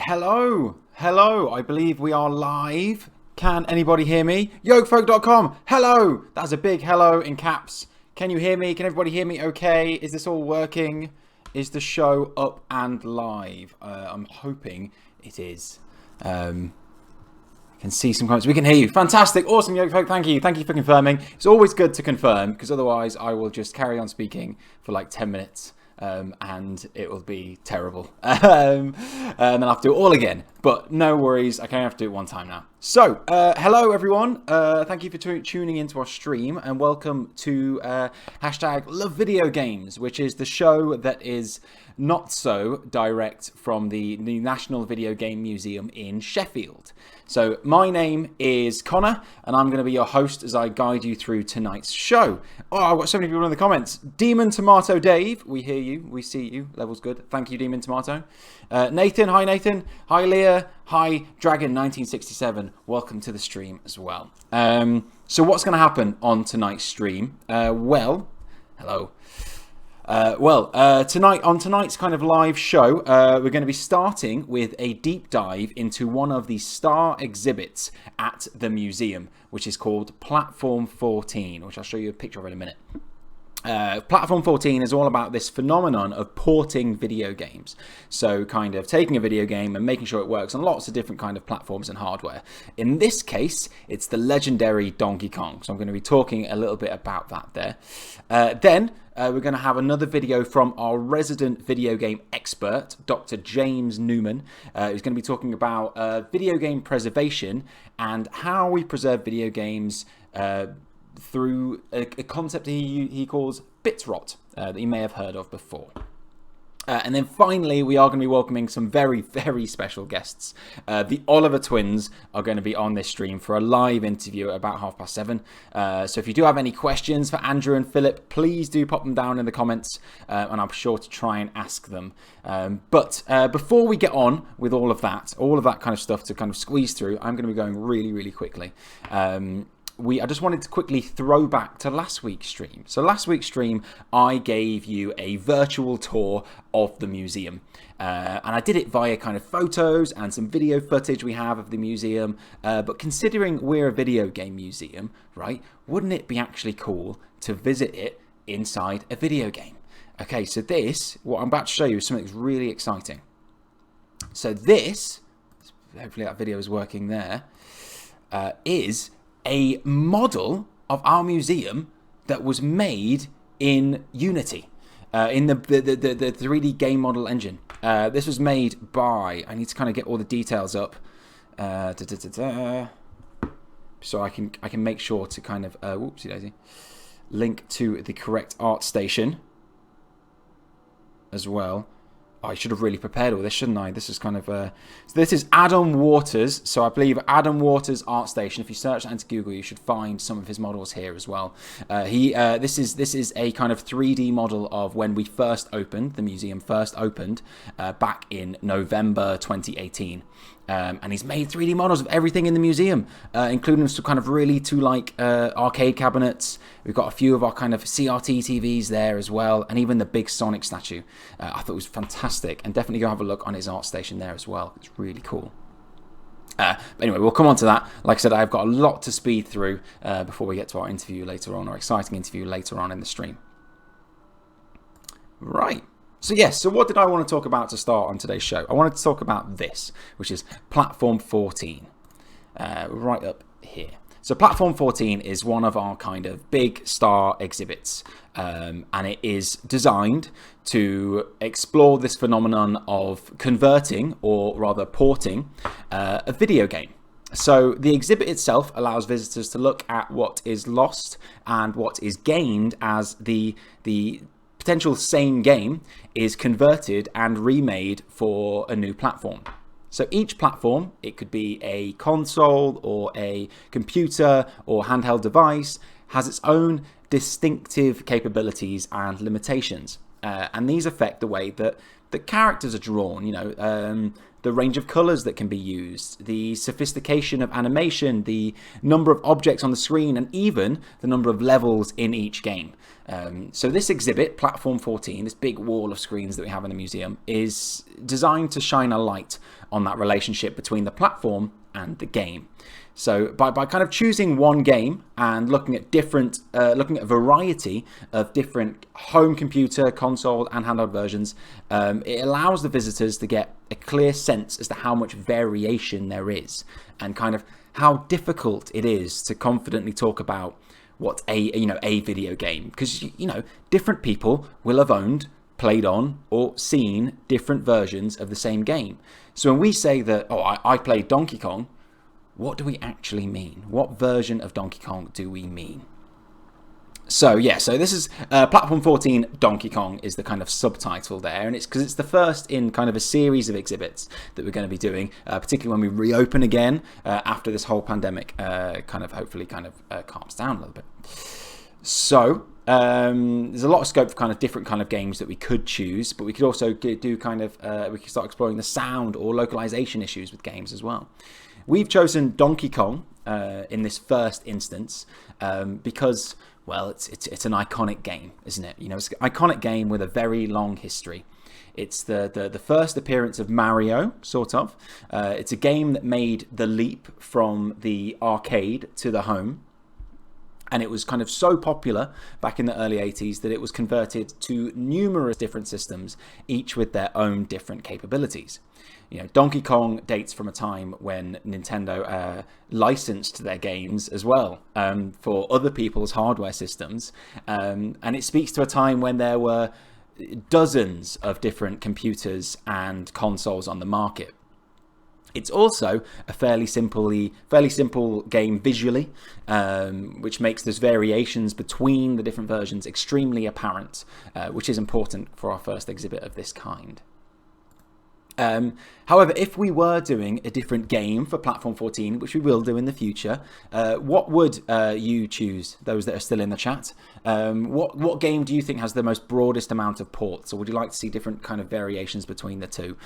Hello, I believe we are live. Can anybody hear me? Yokefolk.com, hello! That's a big hello in caps. Can you hear me? Can everybody hear me okay? Is this all working? Is the show up and live? I'm hoping it is. I can see some comments. We can hear you. Fantastic. Awesome, Yokefolk. Thank you. Thank you for confirming. It's always good to confirm because otherwise I will just carry on speaking for like 10 minutes. And it will be terrible. And then I'll have to do it all again. But no worries, I can have to do it one time now. So, hello everyone. Thank you for tuning into our stream and welcome to hashtag Love Video Games, which is the show that is not so direct from the National Videogame Museum in Sheffield. So my name is Connor and I'm going to be your host as I guide you through tonight's show. Oh, I've got so many people in the comments. Demon Tomato Dave, we hear you, we see you, level's good. Thank you, Demon Tomato. Nathan, hi Nathan. Hi Leah, hi Dragon1967. Welcome to the stream as well. So what's going to happen on tonight's stream? Hello. Tonight on tonight's kind of live show, we're going to be starting with a deep dive into one of the star exhibits at the museum, which is called Platform 14, which I'll show you a picture of in a minute. Platform 14 is all about this phenomenon of porting video games. So kind of taking a video game and making sure it works on lots of different kind of platforms and hardware. In this case, it's the legendary Donkey Kong. So I'm going to be talking a little bit about that there. Then we're going to have another video from our resident video game expert, Dr. James Newman, who's going to be talking about video game preservation and how we preserve video games through a concept he calls bit rot that you may have heard of before. And then finally, we are going to be welcoming some very, very special guests. The Oliver twins are going to be on this stream for a live interview at about 7:30. So if you do have any questions for Andrew and Philip, please do pop them down in the comments, and I'm sure to try and ask them. But before we get on with all of that kind of stuff to kind of squeeze through, I'm going to be going really, really quickly. I just wanted to quickly throw back to last week's stream. So last week's stream, I gave you a virtual tour of the museum. And I did it via kind of photos and some video footage we have of the museum. But considering we're a video game museum, right, wouldn't it be actually cool to visit it inside a video game? Okay, so what I'm about to show you is something that's really exciting. So this, hopefully that video is working there, is a model of our museum that was made in Unity, in the 3D game model engine. This was made by, I need to kind of get all the details up, so I can make sure to kind of, whoopsie daisy, link to the correct art station as well. I should have really prepared all this, shouldn't I? This is kind of so this is Adam Waters. So I believe Adam Waters Art Station. If you search that into Google, you should find some of his models here as well. This is a kind of 3D model of when we first opened, the museum first opened back in November 2018. And he's made 3D models of everything in the museum, including some kind of really arcade cabinets. We've got a few of our kind of CRT TVs there as well, and even the big Sonic statue. I thought it was fantastic, and definitely go have a look on his art station there as well. It's really cool. But anyway, we'll come on to that. Like I said, I've got a lot to speed through before we get to our interview later on, our exciting interview later on in the stream. Right. So yes, so what did I want to talk about to start on today's show? I wanted to talk about this, which is Platform 14, right up here. So Platform 14 is one of our kind of big star exhibits, and it is designed to explore this phenomenon of converting, or rather porting, a video game. So the exhibit itself allows visitors to look at what is lost and what is gained as the potential same game is converted and remade for a new platform. So each platform, it could be a console or a computer or handheld device, has its own distinctive capabilities and limitations. and these affect the way that the characters are drawn, the range of colors that can be used, the sophistication of animation, the number of objects on the screen, and even the number of levels in each game. So this exhibit, Platform 14, this big wall of screens that we have in the museum, is designed to shine a light on that relationship between the platform and the game. So by kind of choosing one game and looking at a variety of different home computer, console, and handheld versions, it allows the visitors to get a clear sense as to how much variation there is, and kind of how difficult it is to confidently talk about what a video game, because different people will have owned, played on, or seen different versions of the same game. So when we say that, I played Donkey Kong, what do we actually mean? What version of Donkey Kong do we mean? So this is Platform 14 Donkey Kong is the kind of subtitle there, and it's because it's the first in kind of a series of exhibits that we're going to be doing, particularly when we reopen again after this whole pandemic hopefully calms down a little bit. So there's a lot of scope for kind of different kind of games that we could choose, but we could also do we could start exploring the sound or localization issues with games as well. We've chosen Donkey Kong in this first instance because, well, it's an iconic game, isn't it? It's an iconic game with a very long history. It's the first appearance of Mario, sort of. It's a game that made the leap from the arcade to the home. And it was kind of so popular back in the early 80s that it was converted to numerous different systems, each with their own different capabilities. Donkey Kong dates from a time when Nintendo licensed their games as well for other people's hardware systems. And it speaks to a time when there were dozens of different computers and consoles on the market. It's also a fairly simple game visually, which makes those variations between the different versions extremely apparent, which is important for our first exhibit of this kind. However, if we were doing a different game for Platform 14, which we will do in the future, what would you choose, those that are still in the chat? What game do you think has the most broadest amount of ports, or would you like to see different kind of variations between the two?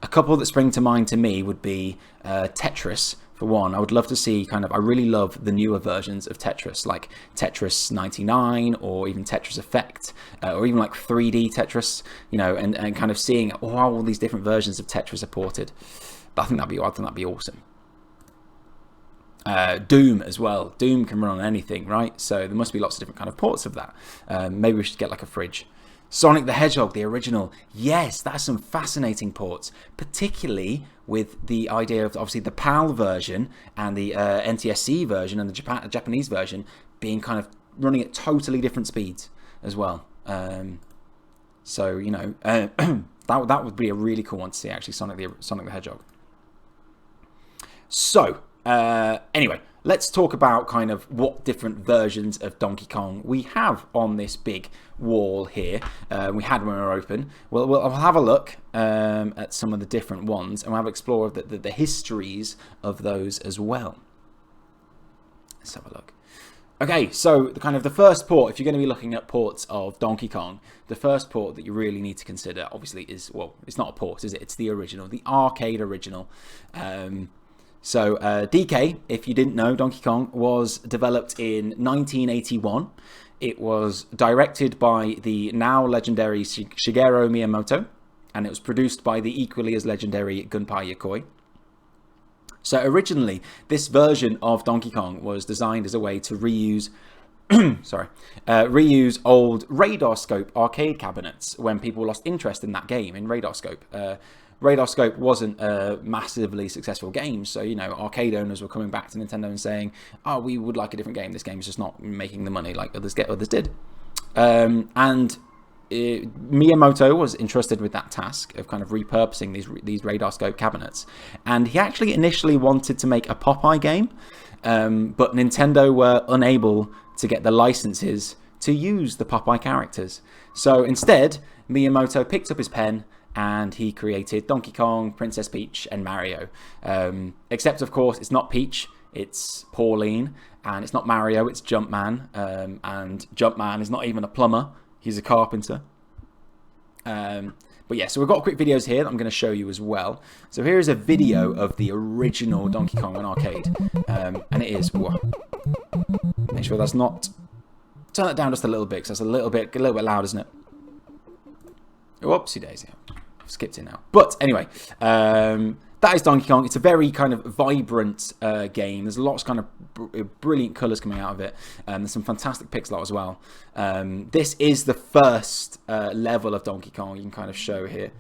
A couple that spring to mind to me would be Tetris. For one, I would love to see I really love the newer versions of Tetris, like Tetris 99 or even Tetris Effect, or even like 3D Tetris, and kind of seeing how all these different versions of Tetris are ported. I think that'd be awesome. Doom as well. Doom can run on anything, right? So there must be lots of different kind of ports of that. Maybe we should get like a fridge. Sonic the Hedgehog, the original. Yes, that's some fascinating ports, particularly with the idea of obviously the PAL version and the NTSC version and the Japanese version being kind of running at totally different speeds as well. That would be a really cool one to see, actually, Sonic the Hedgehog. So, anyway, let's talk about kind of what different versions of Donkey Kong we have on this big wall here. We had when we were open. We'll have a look at some of the different ones, and we'll have an explore of the histories of those as well. Let's have a look. Okay, so the first port, if you're going to be looking at ports of Donkey Kong, the first port that you really need to consider, obviously, is, well, it's not a port, is it? It's the original, the arcade original. So DK, if you didn't know, Donkey Kong was developed in 1981. It was directed by the now legendary Shigeru Miyamoto, and it was produced by the equally as legendary Gunpei Yokoi. So originally, this version of Donkey Kong was designed as a way to reuse reuse old radar scope arcade cabinets when people lost interest in that game, in radar scope. Radar Scope wasn't a massively successful game, so arcade owners were coming back to Nintendo and saying, "Oh, we would like a different game. This game is just not making the money like others did." Miyamoto was entrusted with that task of kind of repurposing these Radar Scope cabinets, and he actually initially wanted to make a Popeye game, but Nintendo were unable to get the licenses to use the Popeye characters. So instead, Miyamoto picked up his pen and he created Donkey Kong, Princess Peach, and Mario. Except, of course, it's not Peach, it's Pauline, and it's not Mario, it's Jumpman. And Jumpman is not even a plumber, he's a carpenter. But yeah, so we've got quick videos here that I'm going to show you as well. So here is a video of the original Donkey Kong on arcade. And it is... Whoa. Make sure that's not... Turn that down just a little bit, because that's a little bit loud, isn't it? Whoopsie daisy. I've skipped it now. But anyway, that is Donkey Kong. It's a very kind of vibrant game. There's lots of kind of brilliant colours coming out of it. There's some fantastic pixel art as well. This is the first level of Donkey Kong you can kind of show here.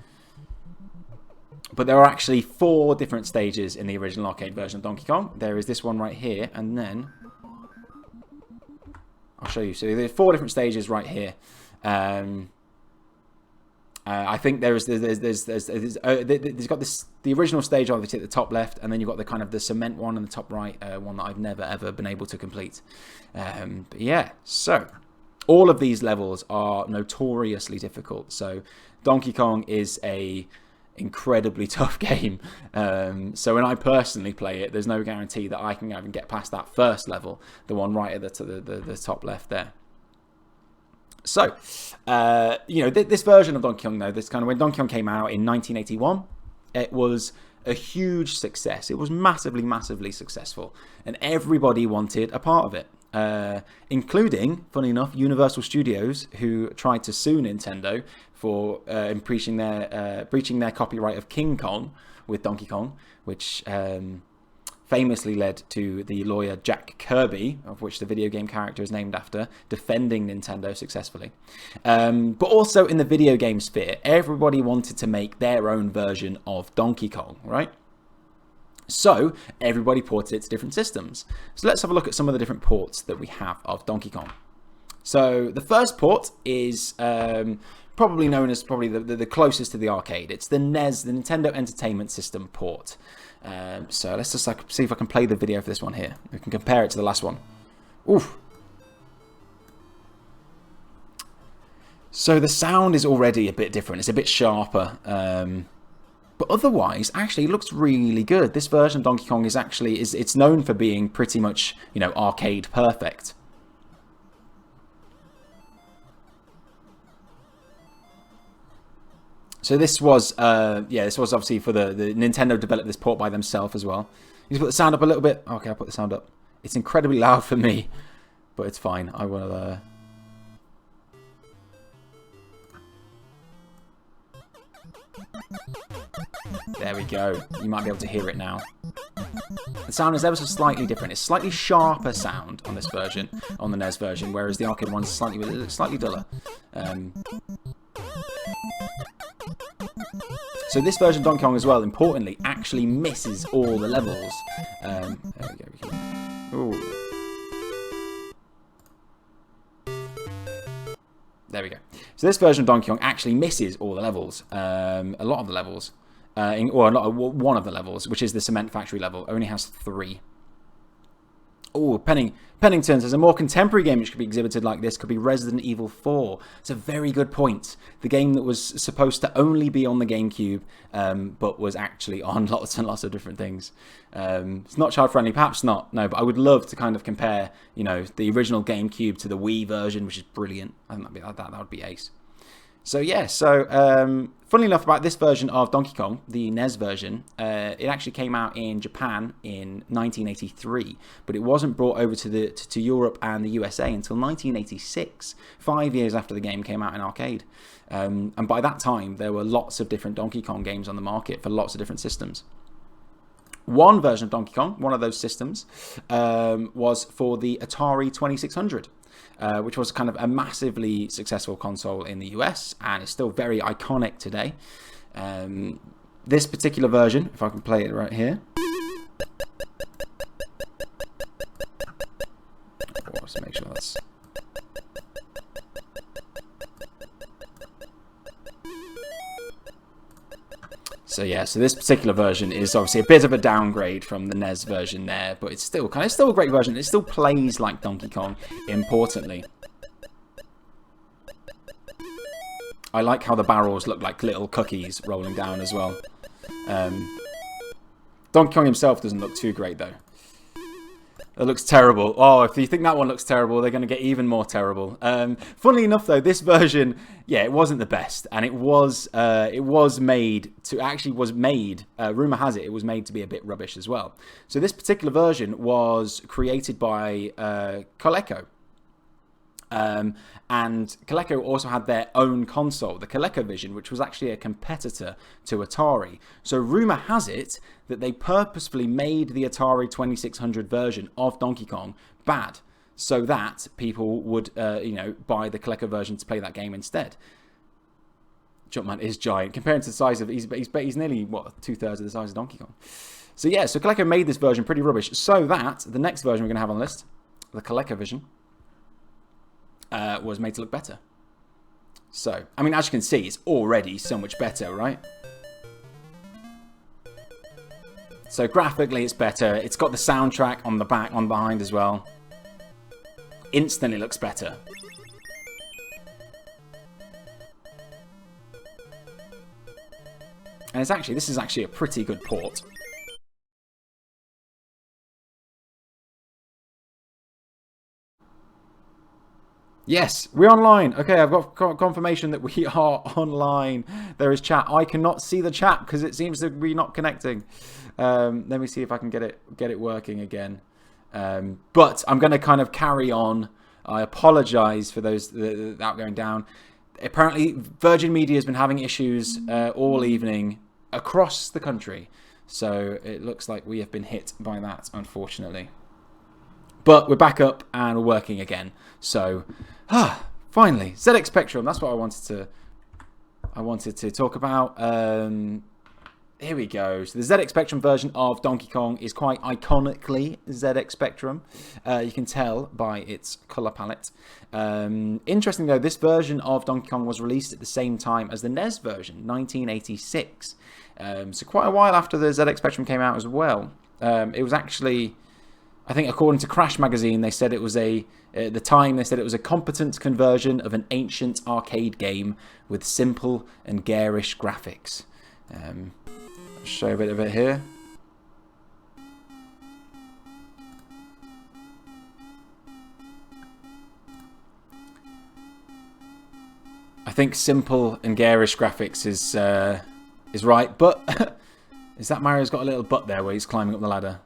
But there are actually 4 different stages in the original arcade version of Donkey Kong. There is this one right here, and then... I'll show you. So there's 4 different stages right here. I think there's got this, the original stage obviously at the top left, and then you've got the kind of the cement one in the top right, one that I've never ever been able to complete. But yeah, so all of these levels are notoriously difficult. So Donkey Kong is a incredibly tough game. So when I personally play it, there's no guarantee that I can even get past that first level, the one right at the top left there. So, you know, this version of Donkey Kong, though, this kind of when Donkey Kong came out in 1981, it was a huge success. It was massively, massively successful, and everybody wanted a part of it, including, funny enough, Universal Studios, who tried to sue Nintendo for breaching their copyright of King Kong with Donkey Kong, which famously led to the lawyer Jack Kirby, of which the video game character is named after, defending Nintendo successfully. But also in the video game sphere, everybody wanted to make their own version of Donkey Kong, right? So everybody ported it to different systems. So let's have a look at some of the different ports that we have of Donkey Kong. So the first port is probably known as the closest to the arcade. It's the NES, the Nintendo Entertainment System port. So let's just see if I can play the video for this one here. We can compare it to the last one. Oof. So the sound is already a bit different. It's a bit sharper. But otherwise, actually, it looks really good. This version of Donkey Kong is actually, it's known for being pretty much, you know, arcade perfect. So this was, this was obviously for the Nintendo developed this port by themselves as well. You just put the sound up a little bit. Okay, I'll put the sound up. It's incredibly loud for me, but it's fine. I will. There we go. You might be able to hear it now. The sound is ever so slightly different. It's slightly sharper sound on this version, on the NES version, whereas the arcade one's slightly duller. So this version of Donkey Kong as well, importantly, actually misses all the levels. There we go. There we go. So this version of Donkey Kong actually misses all the levels. A lot of the levels. One of the levels, which is the Cement Factory level, only has 3. Oh, Pennington says a more contemporary game which could be exhibited like this could be Resident Evil 4. It's a very good point. The game that was supposed to only be on the GameCube, but was actually on lots and lots of different things. It's not child friendly, perhaps not. No, but I would love to kind of compare, you know, the original GameCube to the Wii version, which is brilliant. I think that would be ace. So yeah, funnily enough about this version of Donkey Kong, the NES version, it actually came out in Japan in 1983, but it wasn't brought over to Europe and the USA until 1986, 5 years after the game came out in arcade. And by that time, there were lots of different Donkey Kong games on the market for lots of different systems. One version of Donkey Kong, one of those systems, was for the Atari 2600. Which was kind of a massively successful console in the US, and it's still very iconic today. This particular version, if I can play it right here. Let's make sure that's... So yeah, so this particular version is obviously a bit of a downgrade from the NES version there, but it's still a great version. It still plays like Donkey Kong, importantly. I like how the barrels look like little cookies rolling down as well. Donkey Kong himself doesn't look too great though. It looks terrible. Oh, if you think that one looks terrible, they're going to get even more terrible. Funnily enough, though, this version, yeah, it wasn't the best, and it was made to rumor has it was made to be a bit rubbish as well. So this particular version was created by Coleco. And Coleco also had their own console, the ColecoVision, which was actually a competitor to Atari. So rumour has it that they purposefully made the Atari 2600 version of Donkey Kong bad, so that people would, buy the Coleco version to play that game instead. Jumpman is giant compared to the size of he's nearly what 2/3 of the size of Donkey Kong. So yeah, so Coleco made this version pretty rubbish, so that the next version we're going to have on the list, the ColecoVision, was made to look better. So, I mean, as you can see, it's already so much better, right? So graphically, it's better. It's got the soundtrack on the back, on behind as well. Instantly looks better. And this is actually a pretty good port. Yes, we're online. Okay, I've got confirmation that we are online. There is chat. I cannot see the chat because it seems to be not connecting. Let me see if I can get it working again. But I'm going to kind of carry on. I apologise for those that going down. Apparently, Virgin Media has been having issues all evening across the country. So it looks like we have been hit by that, unfortunately. But we're back up and we're working again. So, finally, ZX Spectrum. That's what I wanted to talk about. Here we go. So the ZX Spectrum version of Donkey Kong is quite iconically ZX Spectrum. You can tell by its colour palette. Interesting though, this version of Donkey Kong was released at the same time as the NES version, 1986. So quite a while after the ZX Spectrum came out as well. It was actually, I think according to Crash Magazine, they said it was at the time they said it was a competent conversion of an ancient arcade game with simple and garish graphics. I'll show a bit of it here. I think simple and garish graphics is right, but is that Mario's got a little butt there where he's climbing up the ladder?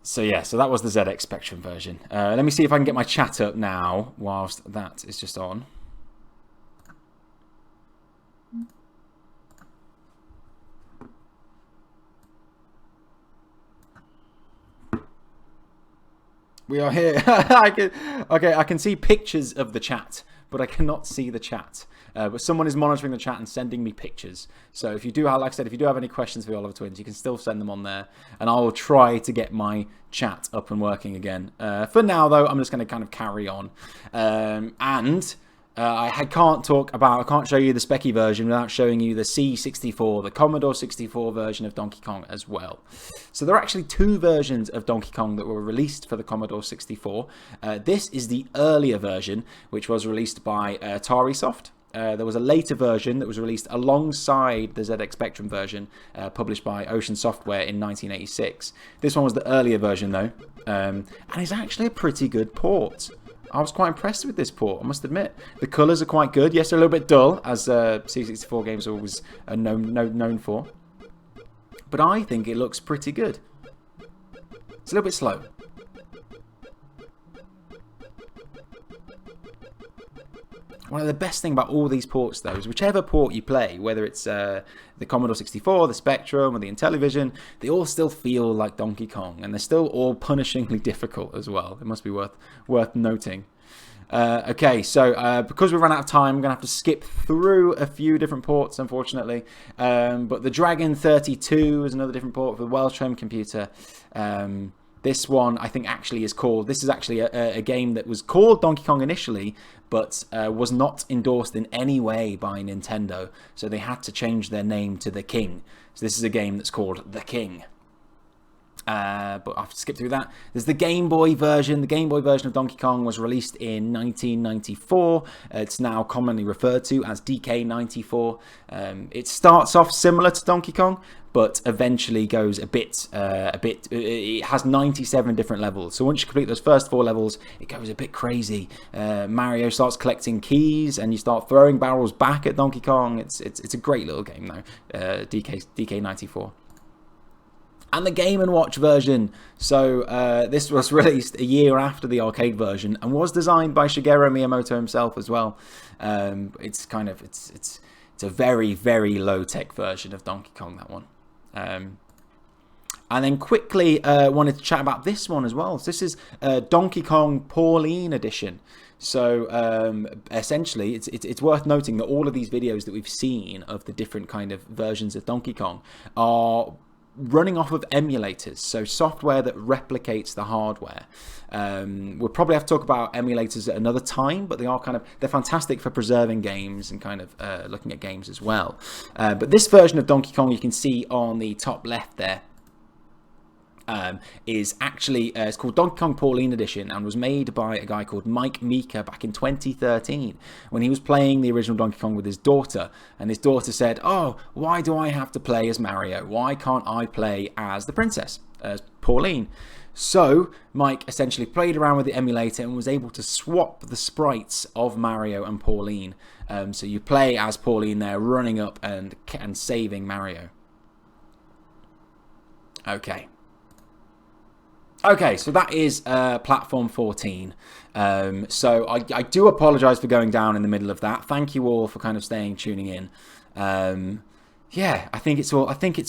So yeah, so that was the ZX Spectrum version. Let me see if I can get my chat up now whilst that is just on. We are here. I can see pictures of the chat, but I cannot see the chat. But someone is monitoring the chat and sending me pictures. So if you do have, like I said, if you do have any questions for the Oliver Twins, you can still send them on there, and I will try to get my chat up and working again. For now, though, I'm just going to kind of carry on. I can't show you the Specky version without showing you the C64, the Commodore 64 version of Donkey Kong as well. So there are actually two versions of Donkey Kong that were released for the Commodore 64. This is the earlier version, which was released by Atari Soft. There was a later version that was released alongside the ZX Spectrum version, published by Ocean Software in 1986. This one was the earlier version, though, and it's actually a pretty good port. I was quite impressed with this port, I must admit. The colours are quite good. Yes, they're a little bit dull, as C64 games are always known for. But I think it looks pretty good. It's a little bit slow. One of the best things about all these ports, though, is whichever port you play, whether it's the Commodore 64, the Spectrum, or the Intellivision, they all still feel like Donkey Kong, and they're still all punishingly difficult as well. It must be worth noting. Okay, so because we've run out of time, I'm going to have to skip through a few different ports, unfortunately. But the Dragon 32 is another different port for the Welsh home computer. This one, I think, actually is called... This is actually a game that was called Donkey Kong initially, but was not endorsed in any way by Nintendo. So they had to change their name to The King. So this is a game that's called The King. But I've skipped through that. There's the Game Boy version. The Game Boy version of Donkey Kong was released in 1994. It's now commonly referred to as DK94. It starts off similar to Donkey Kong, but eventually goes a bit. It has 97 different levels. So once you complete those first 4 levels, it goes a bit crazy. Mario starts collecting keys, and you start throwing barrels back at Donkey Kong. It's a great little game though. DK94. And the Game & Watch version. So this was released a year after the arcade version and was designed by Shigeru Miyamoto himself as well. It's a very, very low-tech version of Donkey Kong, that one. And then quickly wanted to chat about this one as well. So this is Donkey Kong Pauline Edition. So essentially, it's worth noting that all of these videos that we've seen of the different kind of versions of Donkey Kong are running off of emulators, so software that replicates the hardware. We'll probably have to talk about emulators at another time, but they're fantastic for preserving games and kind of looking at games as well. But this version of Donkey Kong you can see on the top left there is actually it's called Donkey Kong Pauline Edition and was made by a guy called Mike Meeker back in 2013 when he was playing the original Donkey Kong with his daughter, and his daughter said, "Oh, why do I have to play as Mario? Why can't I play as the princess, as Pauline?" So Mike essentially played around with the emulator and was able to swap the sprites of Mario and Pauline. So you play as Pauline there, running up and saving Mario. Okay, so that is Platform 14. So I do apologise for going down in the middle of that. Thank you all for kind of tuning in. Yeah, I think it's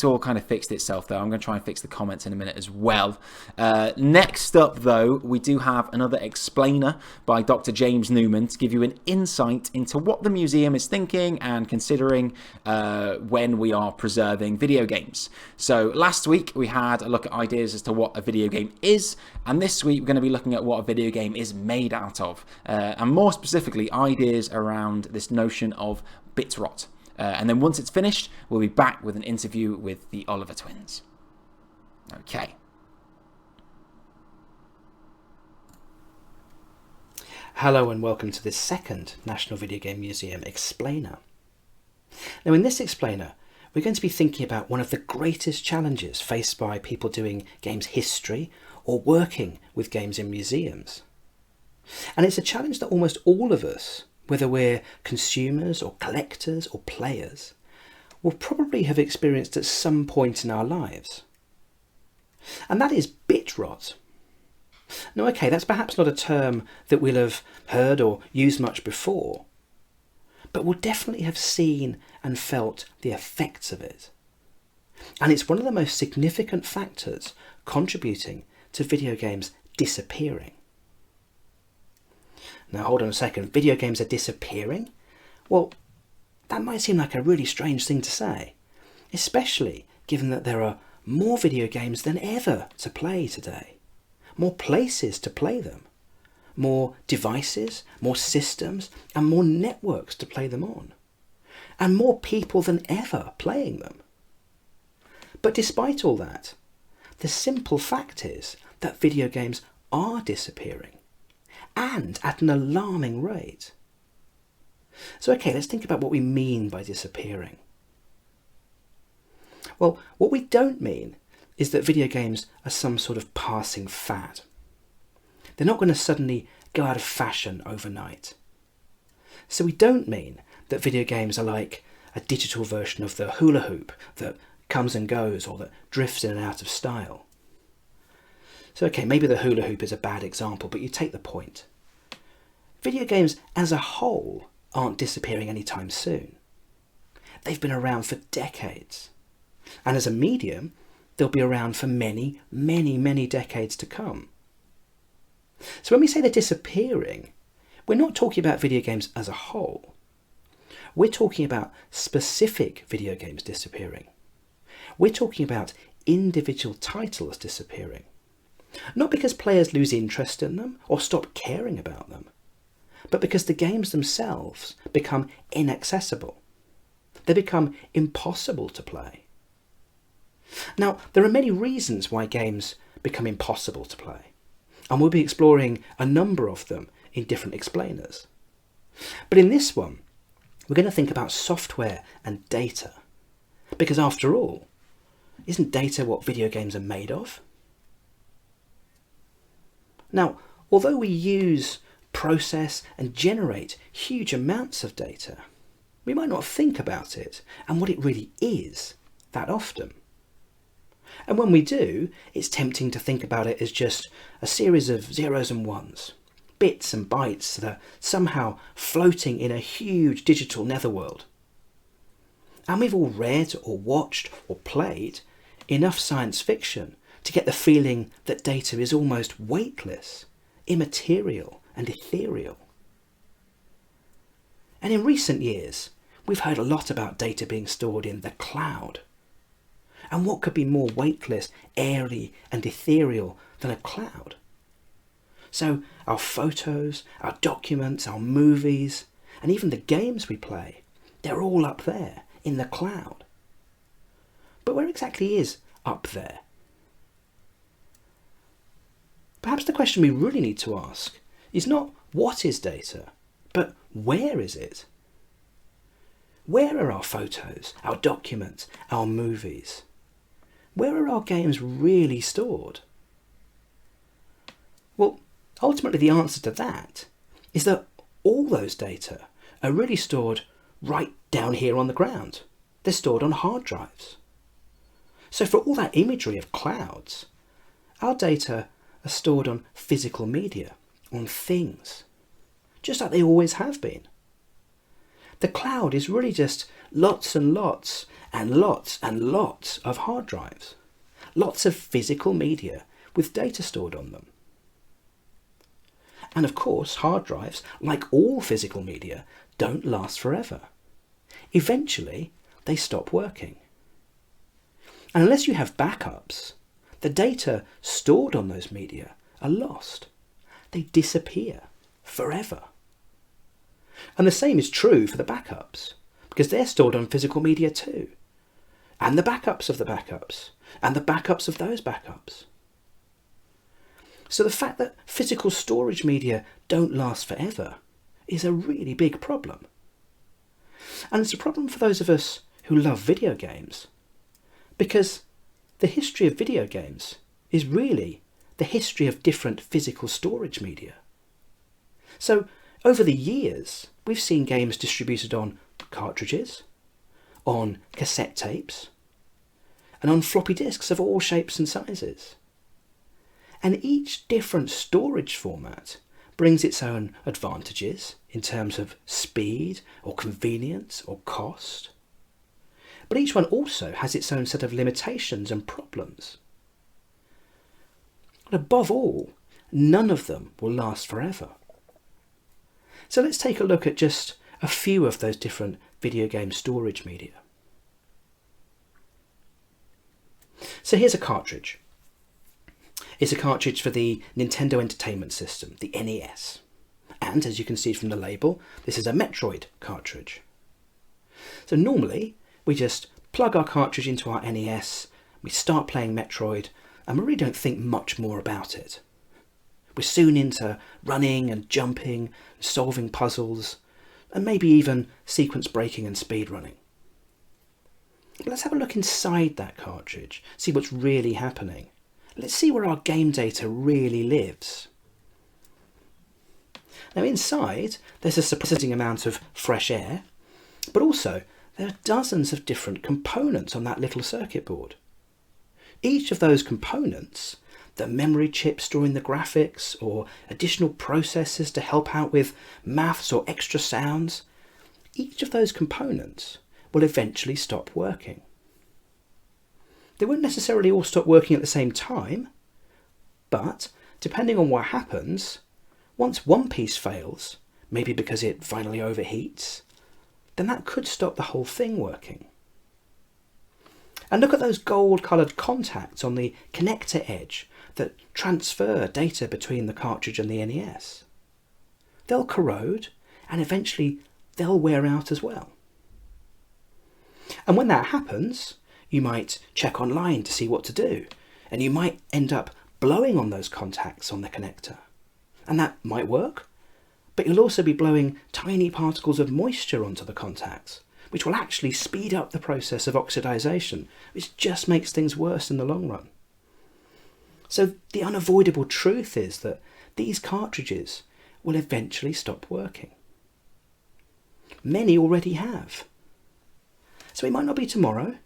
all kind of fixed itself though. I'm going to try and fix the comments in a minute as well. Next up though, we do have another explainer by Dr James Newman to give you an insight into what the museum is thinking and considering when we are preserving video games. So last week we had a look at ideas as to what a video game is, and this week we're going to be looking at what a video game is made out of, and more specifically ideas around this notion of bit rot. And then once it's finished, we'll be back with an interview with the Oliver twins. Okay. Hello and welcome to this second National Videogame Museum explainer. Now in this explainer, we're going to be thinking about one of the greatest challenges faced by people doing games history or working with games in museums. And it's a challenge that almost all of us, whether we're consumers or collectors or players, will probably have experienced at some point in our lives. And that is bit rot. Now, okay, that's perhaps not a term that we'll have heard or used much before, but we'll definitely have seen and felt the effects of it. And it's one of the most significant factors contributing to video games disappearing. Now hold on a second, video games are disappearing? Well, that might seem like a really strange thing to say, especially given that there are more video games than ever to play today, more places to play them, more devices, more systems, and more networks to play them on, and more people than ever playing them. But despite all that, the simple fact is that video games are disappearing, and at an alarming rate. So okay, let's think about what we mean by disappearing. Well, what we don't mean is that video games are some sort of passing fad. They're not going to suddenly go out of fashion overnight. So we don't mean that video games are like a digital version of the hula hoop that comes and goes or that drifts in and out of style. So okay, maybe the hula hoop is a bad example, but you take the point. Video games as a whole aren't disappearing anytime soon. They've been around for decades. And as a medium, they'll be around for many, many, many decades to come. So when we say they're disappearing, we're not talking about video games as a whole. We're talking about specific video games disappearing. We're talking about individual titles disappearing. Not because players lose interest in them or stop caring about them, but because the games themselves become inaccessible. They become impossible to play. Now, there are many reasons why games become impossible to play, and we'll be exploring a number of them in different explainers. But in this one, we're going to think about software and data, because after all, isn't data what video games are made of? Now, although we use, process and generate huge amounts of data, we might not think about it and what it really is that often. And when we do, it's tempting to think about it as just a series of zeros and ones, bits and bytes that are somehow floating in a huge digital netherworld. And we've all read or watched or played enough science fiction to get the feeling that data is almost weightless, immaterial and ethereal. And in recent years, we've heard a lot about data being stored in the cloud. And what could be more weightless, airy and ethereal than a cloud? So our photos, our documents, our movies, and even the games we play, they're all up there in the cloud. But where exactly is up there? Perhaps the question we really need to ask is not what is data, but where is it? Where are our photos, our documents, our movies? Where are our games really stored? Well, ultimately the answer to that is that all those data are really stored right down here on the ground. They're stored on hard drives. So for all that imagery of clouds, our data are stored on physical media, on things, just like they always have been. The cloud is really just lots and lots and lots and lots of hard drives, lots of physical media with data stored on them. And of course, hard drives, like all physical media, don't last forever. Eventually, they stop working. And unless you have backups, the data stored on those media are lost. They disappear forever. And the same is true for the backups, because they're stored on physical media too. And the backups of the backups, and the backups of those backups. So the fact that physical storage media don't last forever is a really big problem. And it's a problem for those of us who love video games, because the history of video games is really the history of different physical storage media. So over the years, we've seen games distributed on cartridges, on cassette tapes, and on floppy disks of all shapes and sizes. And each different storage format brings its own advantages in terms of speed or convenience or cost. But each one also has its own set of limitations and problems. But above all, none of them will last forever. So let's take a look at just a few of those different video game storage media. So here's a cartridge. It's a cartridge for the Nintendo Entertainment System, the NES. And as you can see from the label, this is a Metroid cartridge. So normally, we just plug our cartridge into our NES, we start playing Metroid, and we really don't think much more about it. We're soon into running and jumping, solving puzzles, and maybe even sequence breaking and speed running. But let's have a look inside that cartridge, see what's really happening. Let's see where our game data really lives. Now inside, there's a surprising amount of fresh air, but also there are dozens of different components on that little circuit board. Each of those components, the memory chip storing the graphics or additional processors to help out with maths or extra sounds, each of those components will eventually stop working. They won't necessarily all stop working at the same time, but depending on what happens, once one piece fails, maybe because it finally overheats, then that could stop the whole thing working. And look at those gold-coloured contacts on the connector edge that transfer data between the cartridge and the NES. They'll corrode, and eventually they'll wear out as well. And when that happens, You might check online to see what to do, and you might end up blowing on those contacts on the connector. And that might work, but you'll also be blowing tiny particles of moisture onto the contacts, which will actually speed up the process of oxidization, which just makes things worse in the long run. So the unavoidable truth is that these cartridges will eventually stop working. Many already have. So it might not be tomorrow,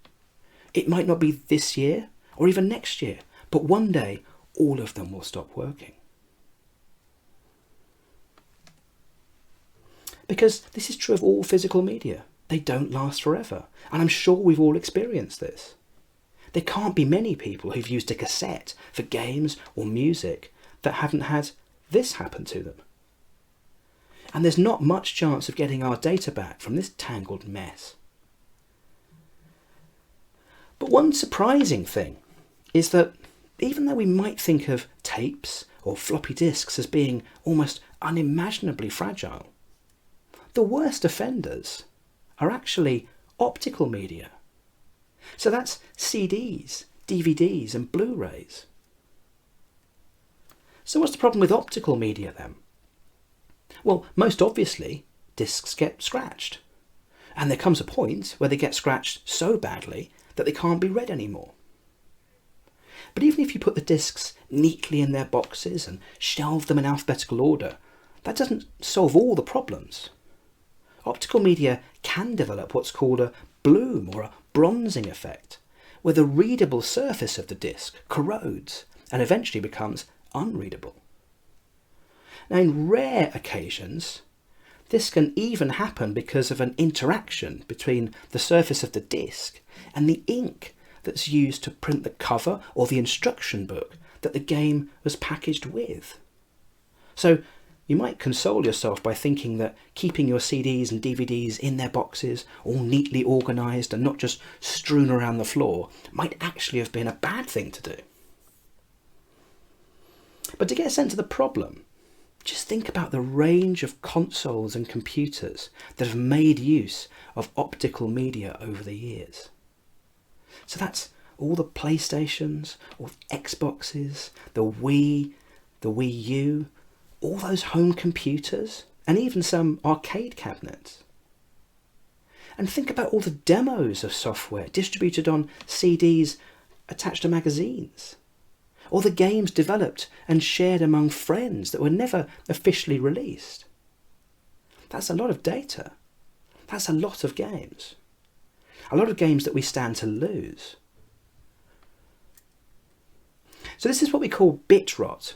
it might not be this year, or even next year, but one day all of them will stop working. Because this is true of all physical media. They don't last forever, and I'm sure we've all experienced this. There can't be many people who've used a cassette for games or music that haven't had this happen to them. And there's not much chance of getting our data back from this tangled mess. But one surprising thing is that even though we might think of tapes or floppy disks as being almost unimaginably fragile, the worst offenders are actually optical media. So that's CDs, DVDs and Blu-rays. So what's the problem with optical media then? Well, most obviously, discs get scratched. And there comes a point where they get scratched so badly that they can't be read anymore. But even if you put the discs neatly in their boxes and shelve them in alphabetical order, that doesn't solve all the problems. Optical media can develop what's called a bloom or a bronzing effect, where the readable surface of the disc corrodes and eventually becomes unreadable. Now, in rare occasions, this can even happen because of an interaction between the surface of the disc and the ink that's used to print the cover or the instruction book that the game was packaged with. So you might console yourself by thinking that keeping your CDs and DVDs in their boxes, all neatly organised and not just strewn around the floor, might actually have been a bad thing to do. But to get a sense of the problem, just think about the range of consoles and computers that have made use of optical media over the years. So that's all the PlayStations, all the Xboxes, the Wii U, all those home computers, and even some arcade cabinets. And think about all the demos of software distributed on CDs attached to magazines, or the games developed and shared among friends that were never officially released. That's a lot of data. That's a lot of games. A lot of games that we stand to lose. So this is what we call bit rot.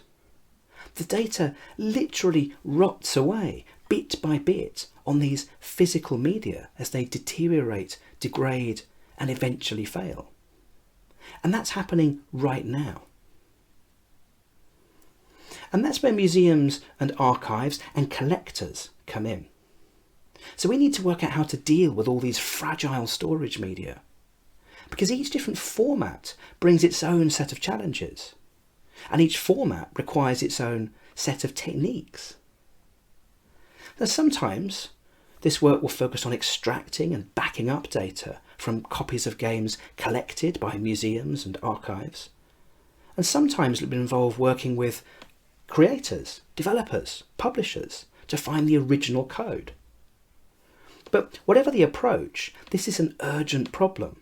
The data literally rots away, bit by bit, on these physical media as they deteriorate, degrade, and eventually fail. And that's happening right now. And that's where museums and archives and collectors come in. So we need to work out how to deal with all these fragile storage media, because each different format brings its own set of challenges, and each format requires its own set of techniques. Now, sometimes this work will focus on extracting and backing up data from copies of games collected by museums and archives, and sometimes it'll involve working with creators, developers, publishers to find the original code. But whatever the approach, this is an urgent problem.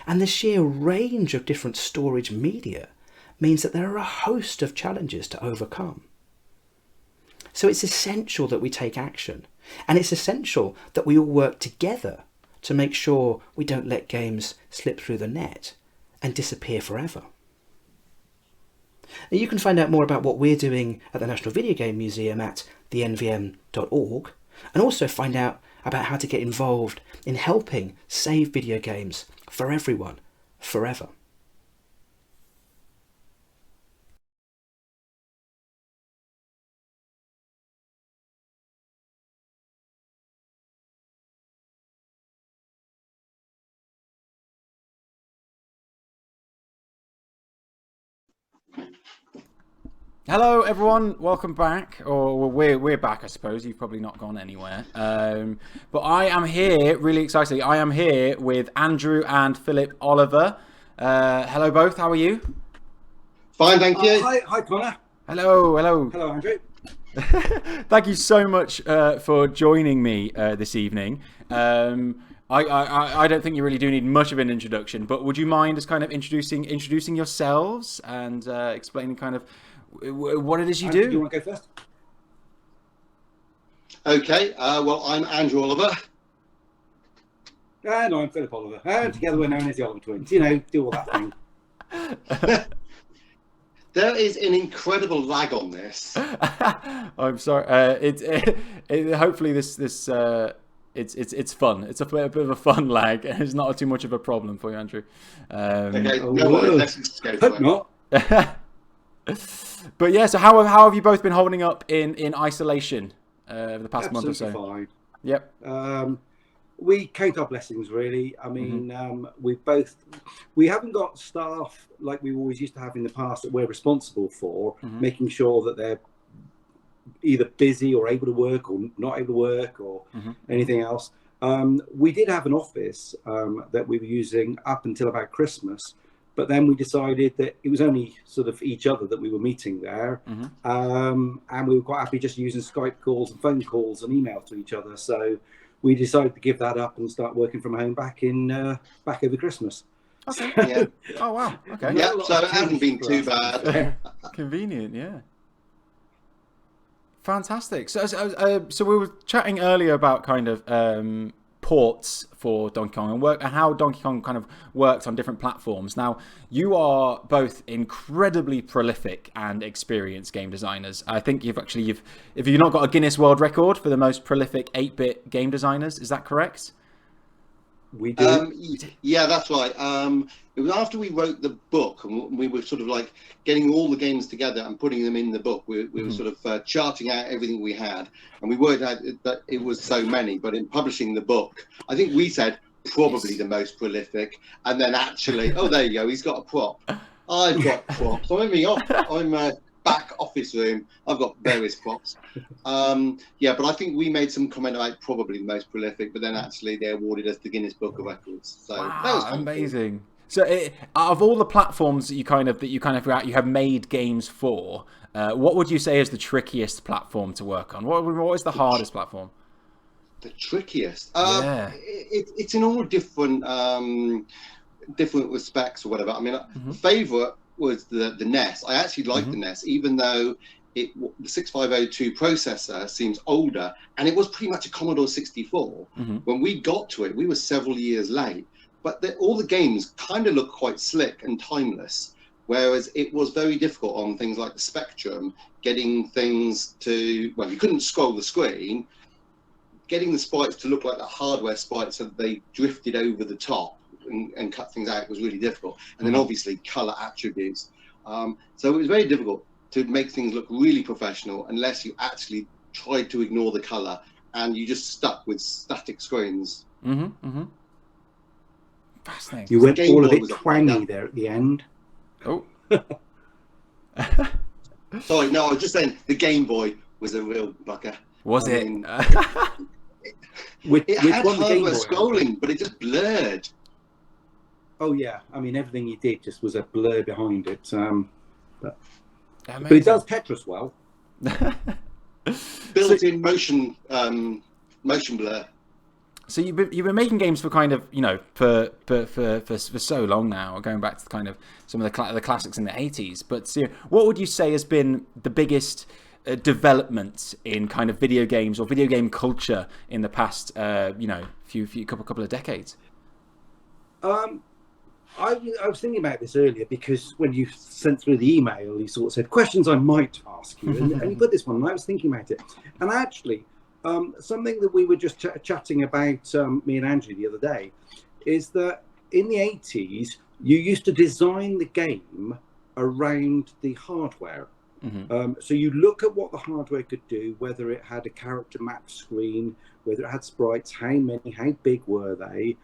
And the sheer range of different storage media means that there are a host of challenges to overcome. So it's essential that we take action, and it's essential that we all work together to make sure we don't let games slip through the net and disappear forever. Now, you can find out more about what we're doing at the National Videogame Museum at thenvm.org, and also find out about how to get involved in helping save video games for everyone, forever. Hello, everyone. Welcome back. Or we're back, I suppose. You've probably not gone anywhere. But I am here, really excited. I am here with Andrew and Philip Oliver. Hello, both. How are you? Fine, thank you. Hi, Connor. Hello. Hello, Andrew. Thank you so much for joining me this evening. I don't think you really do need much of an introduction, but would you mind just kind of introducing yourselves and explaining kind of what it is you Andrew, do? do you want to go first? Okay, well, I'm Andrew Oliver. And I'm Philip Oliver. And together we're known as the Oliver Twins. You know, do all that thing. There is an incredible lag on this. I'm sorry. Hopefully this it's fun. It's a bit of a fun lag, and it's not too much of a problem for you, Andrew. Okay, no worries. Let's just go for Hope it. not. But yeah, so how have you both been holding up in isolation over the past month or so? Absolutely Yep. fine. We count our blessings, really. I mean, we haven't got staff like we always used to have in the past that we're responsible for, making sure that they're either busy or able to work or not able to work or anything else. We did have an office that we were using up until about Christmas, but then we decided that it was only sort of each other that we were meeting there, and we were quite happy just using Skype calls and phone calls and emails to each other. So we decided to give that up and start working from home back over Christmas. Okay. Yeah. Oh wow. Okay. Yeah, so it hasn't been too bad. Convenient. Yeah. Fantastic. So we were chatting earlier about kind of ports for Donkey Kong and how Donkey Kong kind of works on different platforms. Now, you are both incredibly prolific and experienced game designers. I think if you've not got a Guinness World Record for the most prolific 8-bit game designers, is that correct? We do. Yeah, that's right. It was after we wrote the book and we were sort of like getting all the games together and putting them in the book. We were sort of charting out everything we had, and we worked out that it was so many. But in publishing the book, I think we said probably the most prolific, and then actually, oh, there you go. He's got a prop. I've got props. I'm back office room. I've got various props. Yeah, but I think we made some comment about probably the most prolific, but then actually they awarded us the Guinness Book of Records. So wow, that was amazing. Cool. So out of all the platforms that you have made games for, what would you say is the trickiest platform to work on? What is the hardest platform? The trickiest. Yeah. It's in all different respects or whatever. I mean, favourite was the NES. I actually liked the NES, even though the 6502 processor seems older, and it was pretty much a Commodore 64. When we got to it, we were several years late, but all the games kind of look quite slick and timeless, whereas it was very difficult on things like the Spectrum, getting things to, well, you couldn't scroll the screen, getting the sprites to look like the hardware sprites so that they drifted over the top and cut things out was really difficult. And then obviously color attributes. So it was very difficult to make things look really professional unless you actually tried to ignore the color and you just stuck with static screens. Fascinating. You went all a bit twangy there at the end. Oh. Sorry, no, I was just saying the Game Boy was a real bucker. Was it? Mean, It had hardware scrolling, but it just blurred. Oh yeah, I mean everything you did just was a blur behind it. But it does Tetris well. Built-in motion blur. So you've been making games for kind of for so long now, going back to kind of some of the classics in the 80s. But what would you say has been the biggest development in kind of video games or video game culture in the past couple of decades? I was thinking about this earlier because when you sent through the email, you sort of said questions I might ask you, and you put this one, and I was thinking about it. And actually, something that we were just chatting about, me and Andrew the other day, is that in the 80s, you used to design the game around the hardware. So you look at what the hardware could do, whether it had a character map screen, whether it had sprites, how big were they,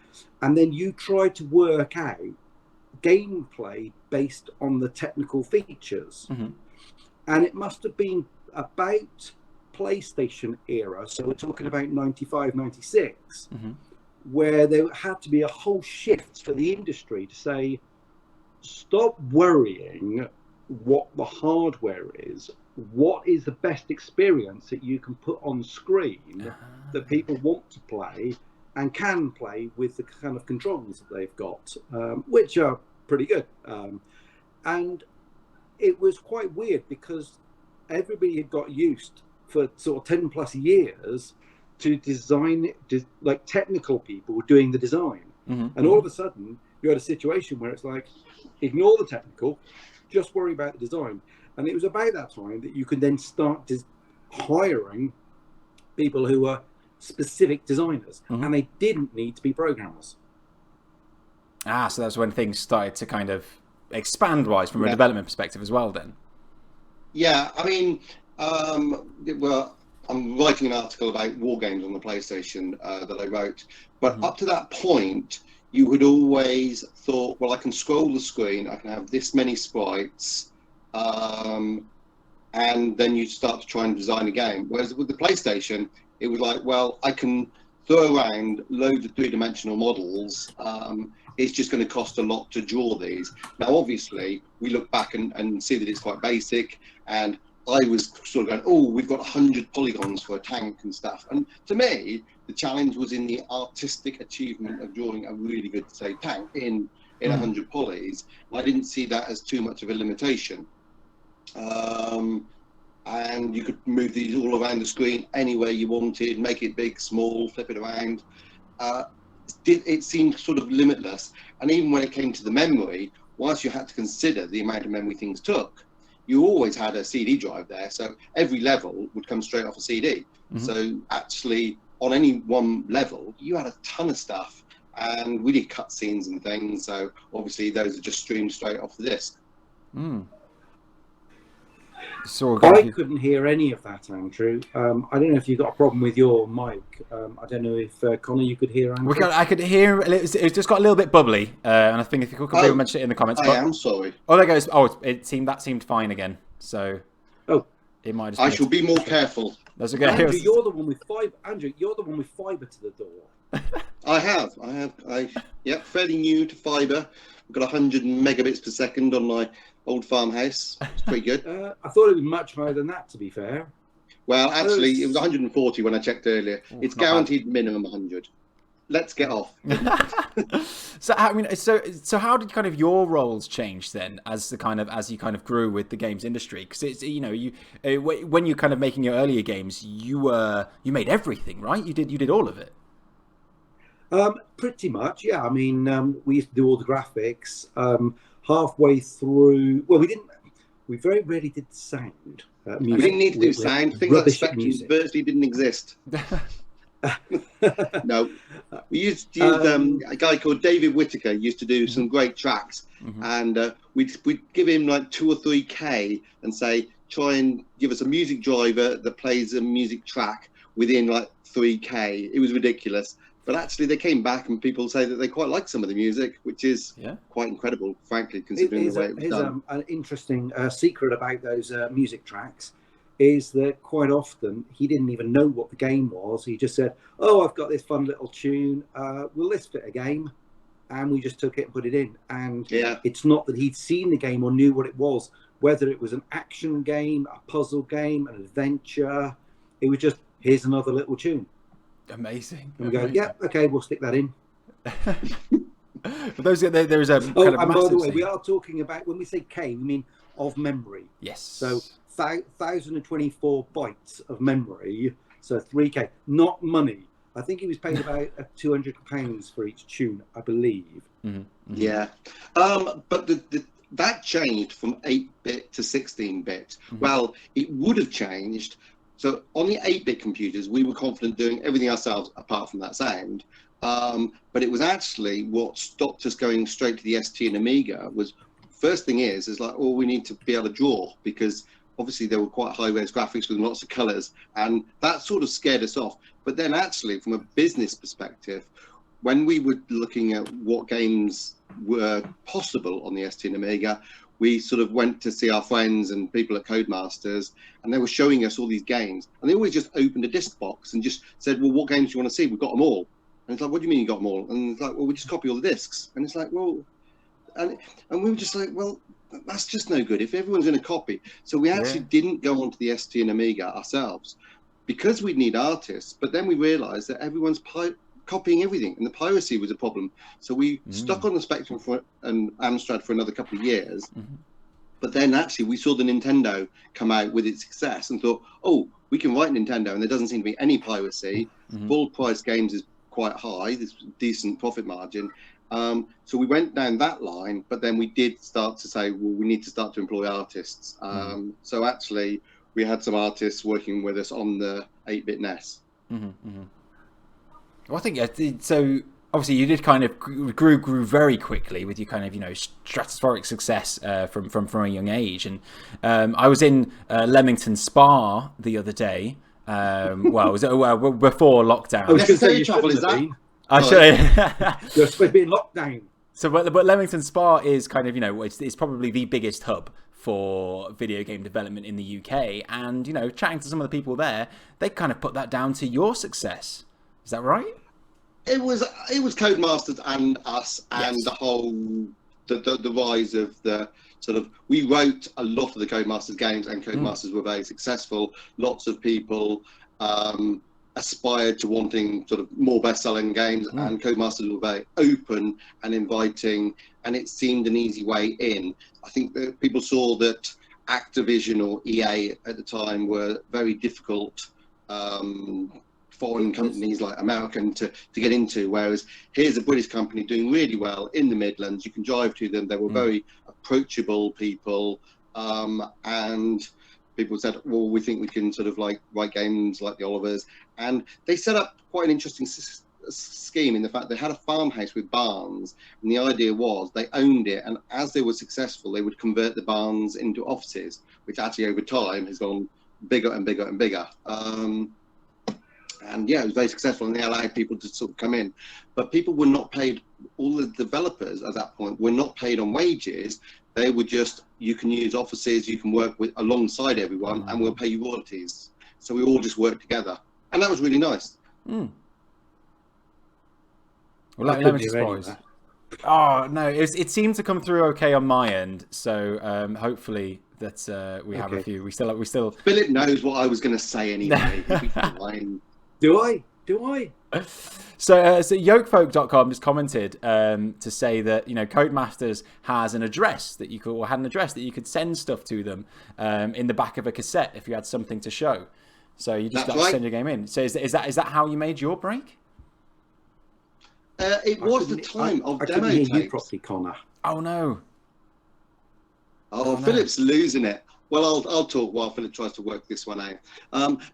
and then you try to work out gameplay based on the technical features. And it must have been about PlayStation era, so we're talking about 95, 96, where there had to be a whole shift for the industry to say, stop worrying what the hardware is. What is the best experience that you can put on screen that people want to play and can play with the kind of controls that they've got, which are pretty good. And it was quite weird because everybody had got used for sort of 10 plus years to design, like technical people doing the design. And all of a sudden, you had a situation where it's like, ignore the technical, just worry about the design. And it was about that time that you could then start hiring people who were specific designers, and they didn't need to be programmers. So that's when things started to kind of expand wise from a development perspective as well then. Yeah, I mean, well, I'm writing an article about war games on the PlayStation that I wrote, but up to that point, you had always thought, well, I can scroll the screen, I can have this many sprites, and then you start to try and design a game. Whereas with the PlayStation, it was like, well, I can throw around loads of three-dimensional models. It's just going to cost a lot to draw these. Now, obviously, we look back and see that it's quite basic. And I was sort of going, oh, we've got 100 polygons for a tank and stuff. And to me, the challenge was in the artistic achievement of drawing a really good, say, tank in 100 polys. I didn't see that as too much of a limitation. And you could move these all around the screen anywhere you wanted, make it big, small, flip it around. It seemed sort of limitless. And even when it came to the memory, whilst you had to consider the amount of memory things took, you always had a CD drive there. So every level would come straight off a CD. So actually, on any one level, you had a ton of stuff. And we did cutscenes and things. So obviously, those are just streamed straight off the disc. I couldn't hear any of that, Andrew. I don't know if you've got a problem with your mic. I don't know if, Connor, you could hear Andrew. I could hear it just got a little bit bubbly, and I think if you could mention it in the comments. I am sorry. Oh, there goes. Oh, that seemed fine again. So, it might. I shall be more careful. That's okay. Andrew, you're the one with fibre. Andrew, you're the one with fibre to the door. I have. Fairly new to fibre. I've got 100 megabits per second on my old farmhouse. It's pretty good. I thought it was much higher than that, to be fair. Well, actually, it was 140 when I checked earlier. It's guaranteed minimum 100. Let's get off. So I mean, so how did kind of your roles change then, as you kind of grew with the games industry? Because it's when you're kind of making your earlier games, you made everything, right? You did all of it. Pretty much, yeah. I mean, we used to do all the graphics. Halfway through, well, we very rarely did sound. We didn't need to do sound. Things like spectrums virtually didn't exist. No, we used to use a guy called David Whittaker used to do some great tracks, and we'd give him like 2 or 3K and say, try and give us a music driver that plays a music track within like 3K. It was ridiculous. But actually, they came back and people say that they quite like some of the music, which is quite incredible, frankly, considering the way it was done. An interesting secret about those music tracks is that quite often he didn't even know what the game was. He just said, oh, I've got this fun little tune. Will this fit a game? And we just took it and put it in. And it's not that he'd seen the game or knew what it was, whether it was an action game, a puzzle game, an adventure. It was just, here's another little tune. Amazing. And we go, yeah, okay, we'll stick that in. But there is a kind of and by the way, scene. we are talking about, when we say K, we mean of memory. Yes. So 1,024 bytes of memory, so 3K, not money. I think he was paid about £200 for each tune, I believe. Yeah. But that changed from 8-bit to 16-bit. Well, it would have changed. So on the 8-bit computers, we were confident doing everything ourselves apart from that sound. But it was actually what stopped us going straight to the ST and Amiga was, first thing is like, oh, we need to be able to draw, because obviously there were quite high-res graphics with lots of colors, and that sort of scared us off. But then actually, from a business perspective, when we were looking at what games were possible on the ST and Amiga, we sort of went to see our friends and people at Codemasters, and they were showing us all these games, and they always just opened a disc box and just said, well, what games do you want to see? We've got them all. And it's like, what do you mean you got them all? And it's like, well, we just copy all the discs. And it's like, well, and we were just like, well, that's just no good if everyone's going to copy. So we actually didn't go onto the ST and Amiga ourselves because we need artists. But then we realized that everyone's copying everything, and the piracy was a problem. So we stuck on the Spectrum and Amstrad for another couple of years. But then actually we saw the Nintendo come out with its success and thought, oh, we can write Nintendo and there doesn't seem to be any piracy. Full price games is quite high, there's decent profit margin. So we went down that line, but then we did start to say, well, we need to start to employ artists. So actually we had some artists working with us on the 8-bit NES. Well, I think so. Obviously, you did kind of grew very quickly with your kind of stratospheric success from a young age. And I was in Leamington Spa the other day. Before lockdown. I was going to say, you shouldn't have been. You're supposed to be in lockdown. So, but Leamington Spa is kind of it's probably the biggest hub for video game development in the UK. And chatting to some of the people there, they kind of put that down to your success. Is that right? It was Codemasters and us, and the whole the rise of the sort of, we wrote a lot of the Codemasters games, and Codemasters were very successful. Lots of people aspired to wanting sort of more best-selling games, and Codemasters were very open and inviting, and it seemed an easy way in. I think that people saw that Activision or EA at the time were very difficult foreign companies like American to get into, whereas here's a British company doing really well in the Midlands. You can drive to them. They were very approachable people, and people said, well, we think we can sort of like write games like the Olivers. And they set up quite an interesting scheme in the fact they had a farmhouse with barns, and the idea was they owned it, and as they were successful they would convert the barns into offices, which actually over time has gone bigger and bigger and bigger. And yeah, it was very successful, and they allowed people to sort of come in. But people were not paid, all the developers at that point were not paid on wages. They were just, you can use offices, you can work with alongside everyone, and we'll pay you royalties. So we all just worked together. And that was really nice. Well, let me surprise. Oh, no, it seemed to come through okay on my end. So hopefully that we have a few. We still. Philip knows what I was going to say anyway. He'll be fine. Do I? So yokefolk.com just commented to say that Codemasters has an address that you could send stuff to them in the back of a cassette if you had something to show. So you just got to send your game in. So is that how you made your break? It was the time of demo tapes. I couldn't hear you tapes. properly, Connor. Oh no. Oh, Philip's losing it. Well, I'll talk while Philip tries to work this one out.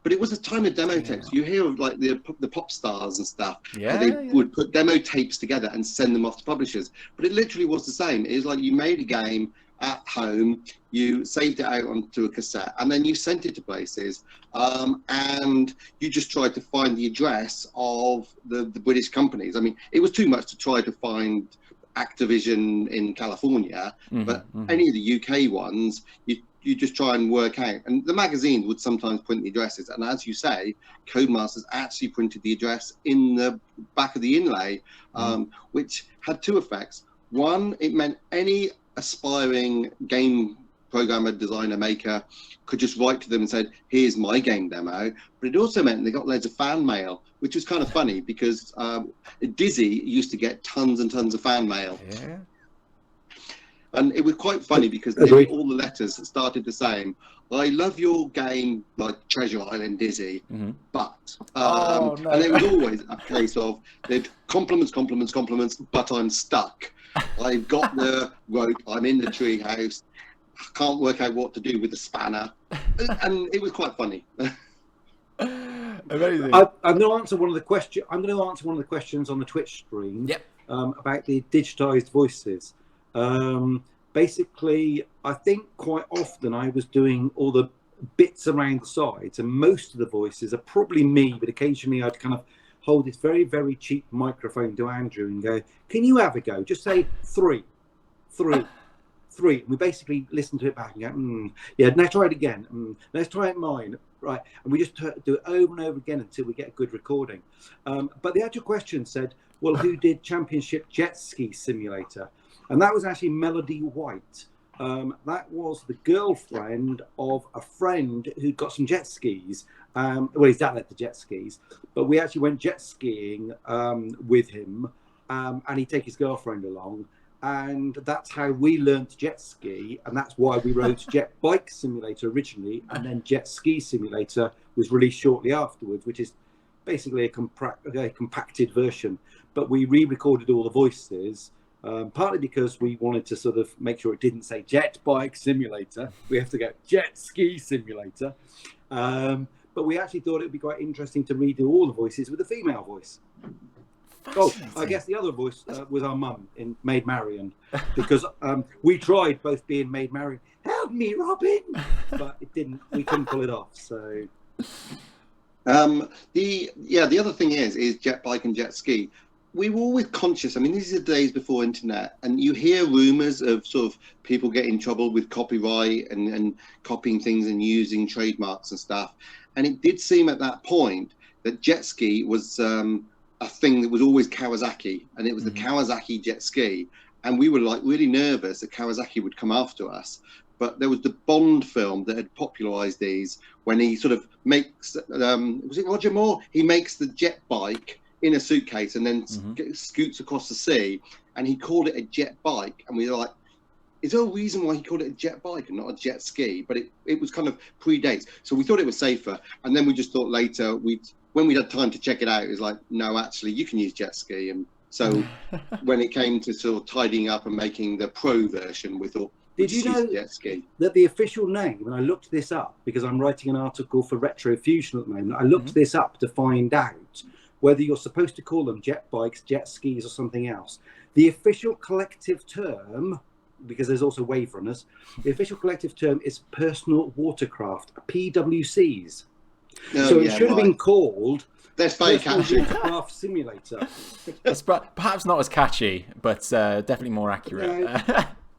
But it was a time of demo tapes. You hear of like the pop stars and stuff. They would put demo tapes together and send them off to publishers. But it literally was the same. It was like you made a game at home, you saved it out onto a cassette, and then you sent it to places. And you just tried to find the address of the British companies. I mean, it was too much to try to find Activision in California, but any of the UK ones, you just try and work out. And the magazines would sometimes print the addresses. And as you say, Codemasters actually printed the address in the back of the inlay, which had two effects. One, it meant any aspiring game programmer, designer, maker could just write to them and said, here's my game demo. But it also meant they got loads of fan mail, which was kind of funny because Dizzy used to get tons and tons of fan mail. Yeah. And it was quite funny because all the letters started the same. I love your game, like Treasure Island Dizzy, but... And it was always a case of, they'd compliments, but I'm stuck. I've got the rope, I'm in the tree house, I can't work out what to do with the spanner. And it was quite funny. Amazing. I'm going to answer one of the questions. I'm going to answer one of the questions on the Twitch stream. Yep. About the digitized voices. Basically, I think quite often I was doing all the bits around the sides, and most of the voices are probably me, but occasionally I'd kind of hold this very, very cheap microphone to Andrew and go, can you have a go? Just say three. 3. And we basically listened to it back and go, yeah, let's try it again. Let's try it mine. Right. And we just do it over and over again until we get a good recording. But the actual question said, well, who did Championship Jet Ski Simulator? And that was actually Melody White. That was the girlfriend of a friend who'd got some jet skis. Well, his dad had the jet skis, but we actually went jet skiing with him, and he'd take his girlfriend along. And that's how we learned to jet ski, and that's why we wrote Jet Bike Simulator originally, and then Jet Ski Simulator was released shortly afterwards, which is basically a compacted version. But we re-recorded all the voices, partly because we wanted to sort of make sure it didn't say Jet Bike Simulator. We have to go Jet Ski Simulator. But we actually thought it would be quite interesting to redo all the voices with a female voice. Oh, I guess the other voice was our mum in Maid Marian, because we tried both being Maid Marian. Help me, Robin! But it didn't. We couldn't pull it off. So, the other thing is jet bike and jet ski. We were always conscious. I mean, these are the days before internet, and you hear rumours of sort of people getting in trouble with copyright and copying things and using trademarks and stuff. And it did seem at that point that jet ski was a thing that was always Kawasaki, and it was the Kawasaki jet ski, and we were like really nervous that Kawasaki would come after us. But there was the Bond film that had popularized these, when he sort of makes was it Roger Moore? He makes the jet bike in a suitcase and then scoots across the sea, and he called it a jet bike, and we were like, is there a reason why he called it a jet bike and not a jet ski? But it was kind of predates, so we thought it was safer, and then we just thought later when we had time to check it out, it was like, no, actually, you can use jet ski. And so when it came to sort of tidying up and making the pro version, we thought, did you know jet ski. That the official name, and I looked this up because I'm writing an article for Retro Fusion at the moment, I looked this up to find out whether you're supposed to call them jet bikes, jet skis, or something else. The official collective term, because there's also wave runners, the official collective term is personal watercraft, PWCs. So it should have been called That's very catchy. Watercraft Simulator. It's perhaps not as catchy, but definitely more accurate.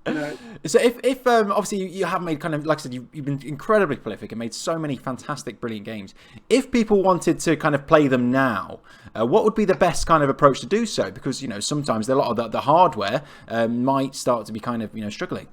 No. So if obviously you have made kind of, like I said, you've been incredibly prolific and made so many fantastic, brilliant games. If people wanted to kind of play them now, what would be the best kind of approach to do so? Because, you know, sometimes a lot of the hardware might start to be kind of, you know, struggling.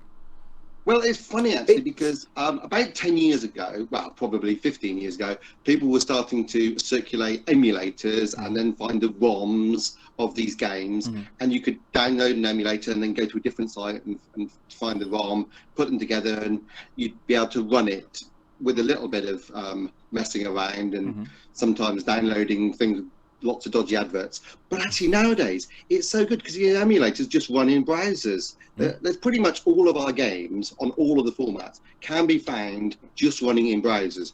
Well, it's funny actually, because about 10 years ago, well, probably 15 years ago, people were starting to circulate emulators and then find the ROMs of these games, and you could download an emulator and then go to a different site and find the ROM, put them together, and you'd be able to run it with a little bit of messing around and sometimes downloading things, lots of dodgy adverts. But actually nowadays it's so good because the emulators just run in browsers. There's pretty much all of our games on all of the formats can be found just running in browsers.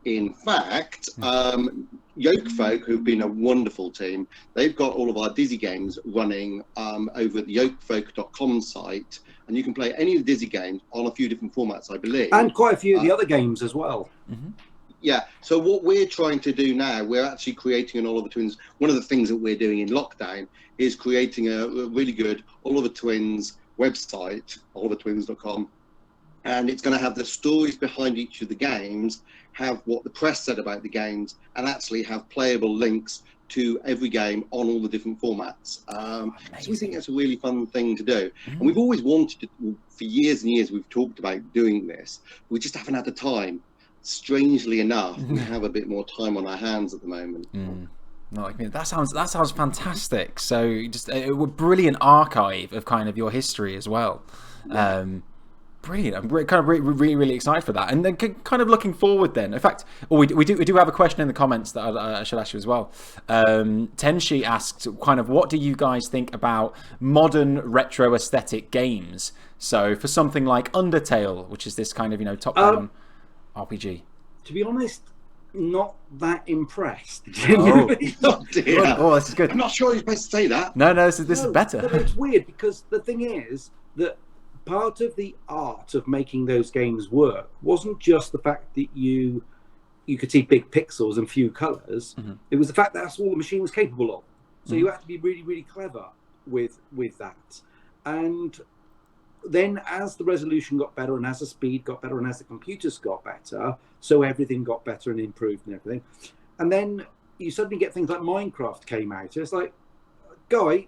In fact, Yokefolk, who've been a wonderful team, they've got all of our Dizzy games running over at the yokefolk.com site, and you can play any of the Dizzy games on a few different formats, I believe, and quite a few of the other games as well. Yeah, so what we're trying to do now, we're actually creating an Oliver Twins. One of the things that we're doing in lockdown is creating a really good Oliver Twins website, olivertwins.com, and it's going to have the stories behind each of the games, have what the press said about the games, and actually have playable links to every game on all the different formats. So we think that's a really fun thing to do. And we've always wanted to, for years and years, we've talked about doing this. We just haven't had the time. Strangely enough, we have a bit more time on our hands at the moment. Not like me. That sounds fantastic. So just a brilliant archive of kind of your history as well. Brilliant. I'm really excited for that. And then kind of looking forward then. In fact, we do have a question in the comments that I should ask you as well. Tenshi asked kind of, what do you guys think about modern retro aesthetic games? So for something like Undertale, which is this kind of, you know, top-down RPG. To be honest, not that impressed. Oh dear. Oh, this is good. I'm not sure you're supposed to say that. No, this is better. But it's weird because the thing is that part of the art of making those games work wasn't just the fact that you could see big pixels and few colors. It was the fact that that's all the machine was capable of. So you had to be really, really clever with that. And then as the resolution got better and as the speed got better and as the computers got better, so everything got better and improved and everything. And then you suddenly get things like Minecraft came out. It's like, guy,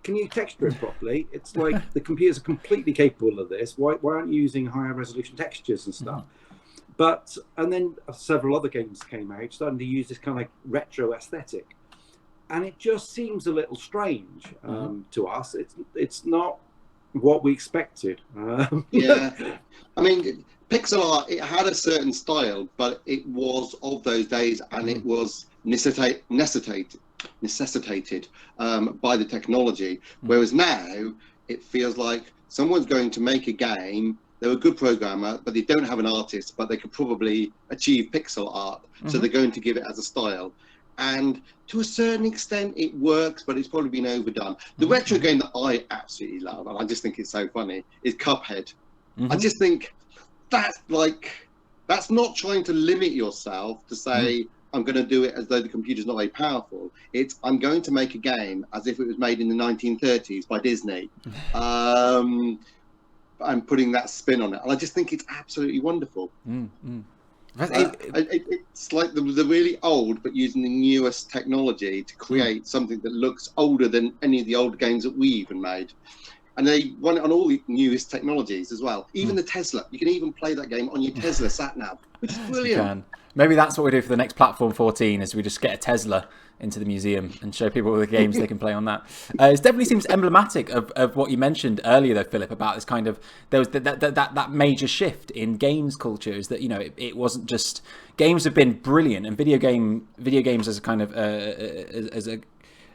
can you texture it properly? It's like the computers are completely capable of this. Why aren't you using higher resolution textures and stuff? But, and then several other games came out starting to use this kind of like retro aesthetic. And it just seems a little strange to us. It's not what we expected. Yeah, I mean, pixel art, it had a certain style, but it was of those days, and it was necessitated by the technology. Whereas now, it feels like someone's going to make a game. They're a good programmer, but they don't have an artist, but they could probably achieve pixel art. So they're going to give it as a style. And to a certain extent, it works, but it's probably been overdone. The retro game that I absolutely love, and I just think it's so funny, is Cuphead. I just think that's not trying to limit yourself to say, I'm going to do it as though the computer's not very powerful. It's, I'm going to make a game as if it was made in the 1930s by Disney. And putting that spin on it. And I just think it's absolutely wonderful. It's like the really old, but using the newest technology to create something that looks older than any of the old games that we even made. And they run it on all the newest technologies as well. Even the Tesla. You can even play that game on your Tesla sat-nav, which is brilliant. Maybe that's what we do for the next Platform 14, is we just get a Tesla into the museum and show people the games they can play on that. It definitely seems emblematic of what you mentioned earlier, though, Philip, about this kind of, there was that major shift in games culture, is that, you know, it wasn't just, games have been brilliant, and video games as a kind of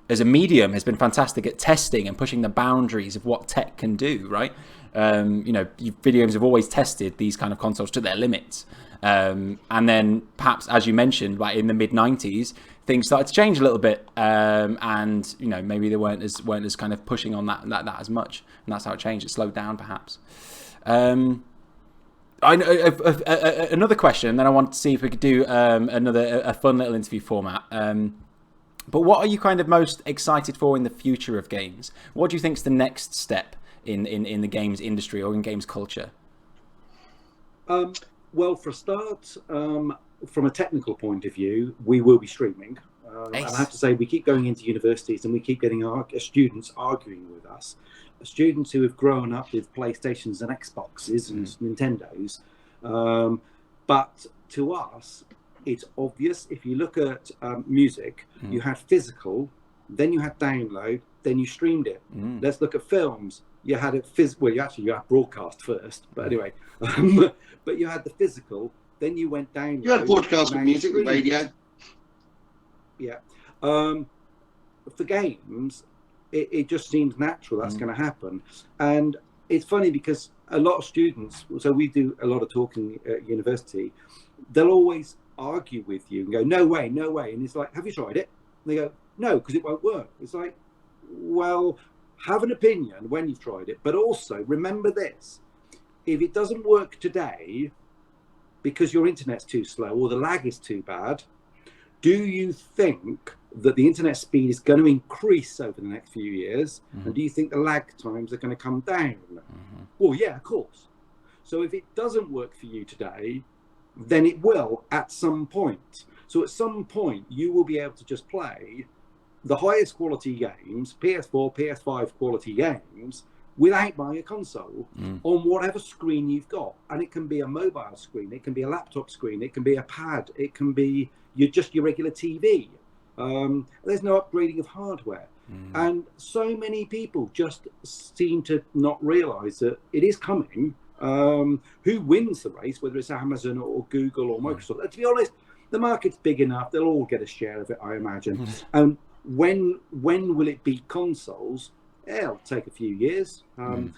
as a medium has been fantastic at testing and pushing the boundaries of what tech can do, right? You know, video games have always tested these kind of consoles to their limits. And then perhaps, as you mentioned, like in the mid-90s, things started to change a little bit, and you know, maybe they weren't as kind of pushing on that as much, and that's how it changed. It slowed down, perhaps. I know another question. Then I want to see if we could do a fun little interview format. But what are you kind of most excited for in the future of games? What do you think is the next step in the games industry or in games culture? Well, for a start, from a technical point of view, we will be streaming. Nice. And I have to say, we keep going into universities and we keep getting our students arguing with us. Students who have grown up with PlayStations and Xboxes and Nintendos. But to us, it's obvious. If you look at music, you had physical, then you had download, then you streamed it. Let's look at films. You had it you had broadcast first, but anyway. But you had the physical, then you went down. You had broadcast with music, with radio. Yeah. For games, it just seems natural that's going to happen. And it's funny because a lot of students, so we do a lot of talking at university, they'll always argue with you and go, no way. And it's like, have you tried it? And they go, no, because it won't work. It's like, well, have an opinion when you've tried it, but also remember this. If it doesn't work today because your internet's too slow or the lag is too bad, do you think that the internet speed is going to increase over the next few years? And do you think the lag times are going to come down? Well, yeah, of course. So if it doesn't work for you today, then it will at some point. So at some point, you will be able to just play the highest quality games, PS4, PS5 quality games, without buying a console on whatever screen you've got. And it can be a mobile screen, it can be a laptop screen, it can be a pad, it can be your regular TV. There's no upgrading of hardware. And so many people just seem to not realize that it is coming. Who wins the race, whether it's Amazon or Google or Microsoft? To be honest, the market's big enough, they'll all get a share of it, I imagine. And when will it beat consoles? It'll take a few years. I'm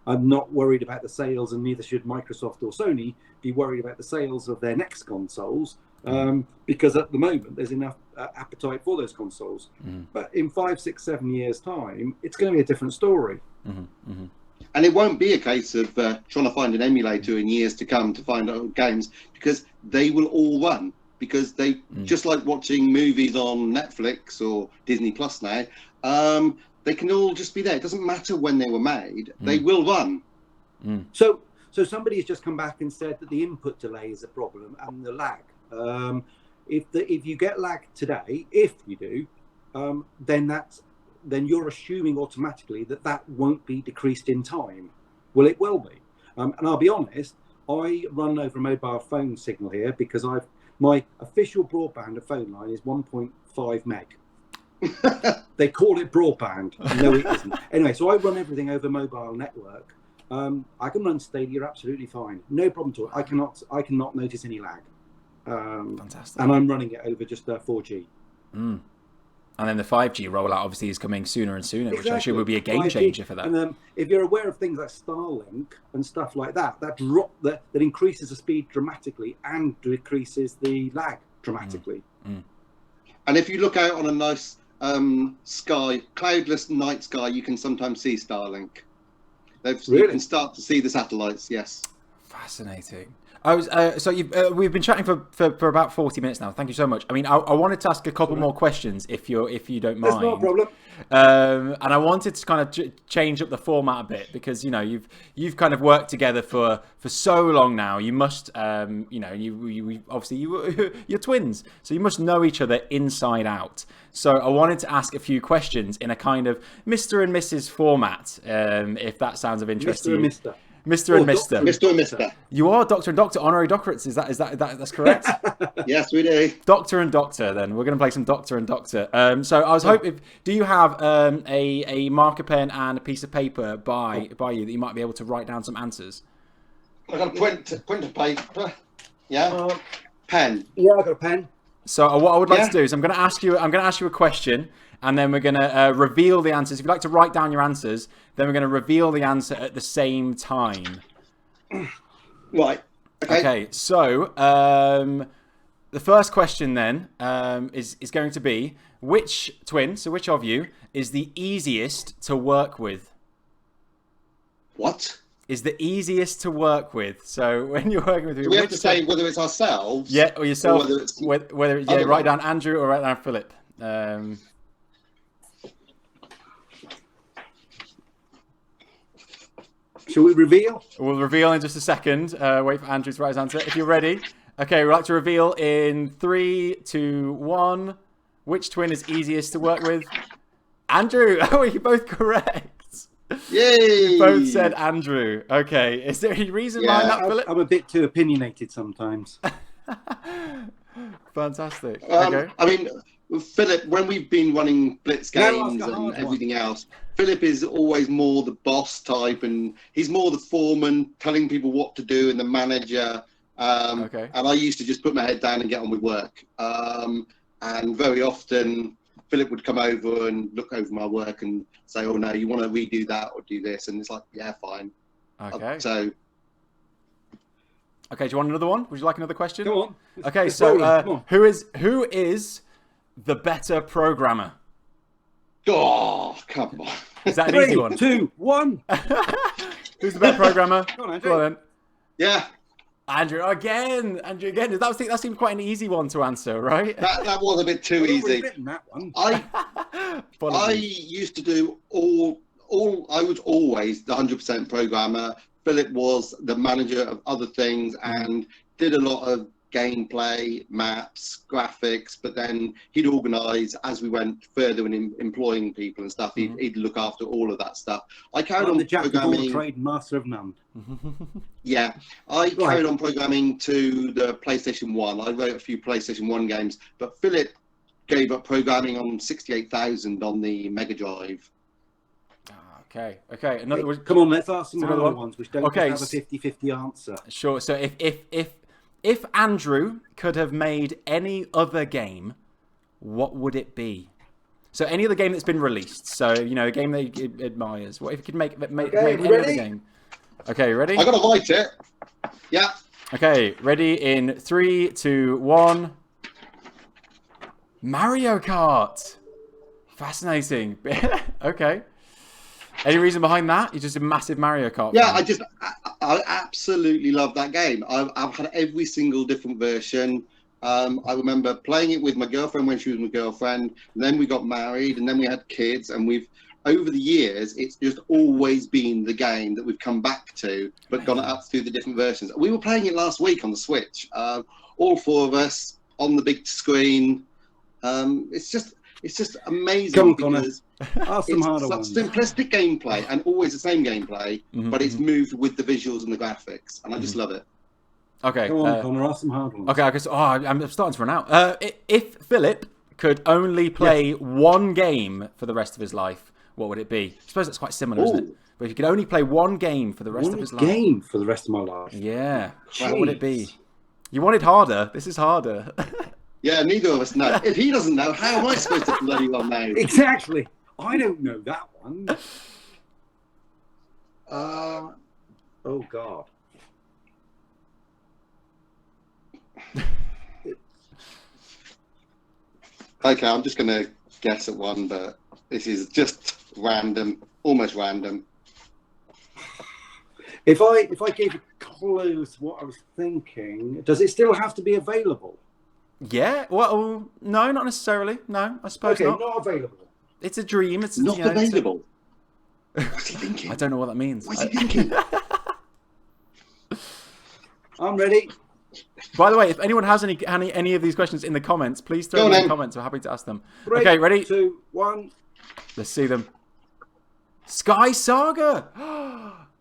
not worried about the sales, and neither should Microsoft or Sony be worried about the sales of their next consoles, because at the moment there's enough appetite for those consoles. But in 5, 6, 7 years' time, it's going to be a different story. And it won't be a case of trying to find an emulator in years to come to find out games, because they will all run. Because they, just like watching movies on Netflix or Disney Plus now, they can all just be there. It doesn't matter when they were made; they will run. So somebody has just come back and said that the input delay is a problem and the lag. If you get lag today, if you do, then you're assuming automatically that won't be decreased in time. Well, it will be. And I'll be honest, I run over a mobile phone signal here because my official broadband phone line is 1.5 meg. They call it broadband. No, it isn't. Anyway, so I run everything over mobile network. I can run Stadia absolutely fine, no problem at all. I cannot notice any lag. Fantastic. And I'm running it over just 4G. And then the 5G rollout obviously is coming sooner and sooner, Exactly. which actually will be a game changer for that. And if you're aware of things like Starlink and stuff like that, that increases the speed dramatically and decreases the lag dramatically. And if you look out on a nice sky, cloudless night sky, you can sometimes see Starlink. Really? You can start to see the satellites. Yes. Fascinating. We've been chatting for about 40 minutes now. Thank you so much. I mean, I wanted to ask a couple more questions if you don't mind. That's not a problem. And I wanted to kind of change up the format a bit because you've kind of worked together for so long now. You must you obviously you're twins, so you must know each other inside out. So I wanted to ask a few questions in a kind of Mr. and Mrs. format, if that sounds of interest to you. Mr. and Mr. Mr. and Mr. You are Doctor and Doctor, honorary doctorates. Is that's correct? Yes, we do. Doctor and Doctor. Then we're going to play some Doctor and Doctor. So I was hoping, do you have a marker pen and a piece of paper by you that you might be able to write down some answers? I've got a print of paper. Yeah. Pen. Yeah, I've got a pen. So what I would like to do is I'm going to ask you a question, and then we're going to reveal the answers. If you'd like to write down your answers, then we're going to reveal the answer at the same time. Right. Okay. So the first question then is going to be, which twin, so which of you, is the easiest to work with? What? Is the easiest to work with. So when you're working with... Do we have to say whether it's ourselves? Yeah, or yourself. Or whether write down Andrew or write down Philip. Shall we reveal? We'll reveal in just a second. Wait for Andrew to write his answer. If you're ready. Okay, we'd like to reveal in 3, 2, 1. Which twin is easiest to work with? Andrew! Oh, you're both correct. Yay! You both said Andrew. Okay, is there any reason behind that, Philip? I'm a bit too opinionated sometimes. Fantastic. Okay. I mean, Philip, when we've been running Blitz games and everything else, Philip is always more the boss type, and he's more the foreman, telling people what to do, and the manager. Okay. And I used to just put my head down and get on with work. And very often, Philip would come over and look over my work and say, "Oh no, you want to redo that or do this?" And it's like, "Yeah, fine." Okay. So. Okay. Do you want another one? Would you like another question? Come on. Okay. So, who is the better programmer? Oh, come on. Is that an 3, easy one? 2, 1. Who's the better programmer? Go on, Andrew. Go on then. Yeah. Andrew again. That seemed quite an easy one to answer, right? That was a bit too easy. That one. I used to do I was always the 100% programmer. Philip was the manager of other things and did a lot of gameplay, maps, graphics, but then he'd organise as we went further in employing people and stuff. He'd look after all of that stuff. I carried on the jack programming. of all trade, master of none. Yeah, I carried on programming to the PlayStation 1. I wrote a few PlayStation 1 games, but Philip gave up programming on 68,000 on the Mega Drive. Okay. Come on, let's ask some other ones which don't have a 50-50 answer. Sure. So if Andrew could have made any other game, what would it be? So any other game that's been released. So, a game that he admires. What if he could make any other game? Okay, ready? I gotta write it. Yeah. Okay, ready in 3, 2, 1. Mario Kart. Fascinating. Okay. Any reason behind that? You're just a massive Mario Kart fan. I absolutely love that game. I've had every single different version. I remember playing it with my girlfriend when she was my girlfriend. And then we got married, and then we had kids, and we've over the years, it's just always been the game that we've come back to, but gone up through the different versions. We were playing it last week on the Switch, all four of us on the big screen. It's just amazing. Come on, because Ask some harder ones. simplistic gameplay and always the same gameplay, but it's moved with the visuals and the graphics, and I just love it. Okay. Come on, Connor, ask some hard ones. Okay, I'm starting to run out. If Philip could only play one game for the rest of his life, what would it be? I suppose that's quite similar, isn't it? But if you could only play one game for the rest of his life. One game for the rest of my life? Yeah. Jeez. What would it be? You wanted harder. This is harder. Yeah, neither of us know. If he doesn't know, how am I supposed to bloody well know? Exactly. I don't know that one. Oh, God. Okay, I'm just going to guess at one, but this is just random, almost random. If I gave a clue to what I was thinking, does it still have to be available? Yeah. Well, no, not necessarily. No, I suppose Okay, not. not available. It's a dream. It's Not you know, available. What's he thinking? I don't know what that means. What's he thinking? I'm ready. By the way, if anyone has any of these questions in the comments, please throw them in the comments. We're happy to ask them. 3, Okay, ready? 2, 1. Let's see them. Sky Saga.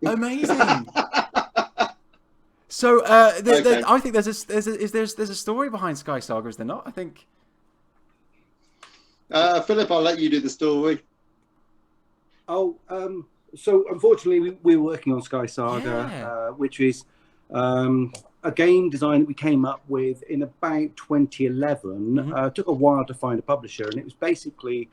Amazing. So, Okay. I think there's a story behind Sky Saga, is there not? I think. Philip, I'll let you do the story. Oh, so unfortunately, we were working on Sky Saga, which is a game design that we came up with in about 2011. Took a while to find a publisher, and it was basically,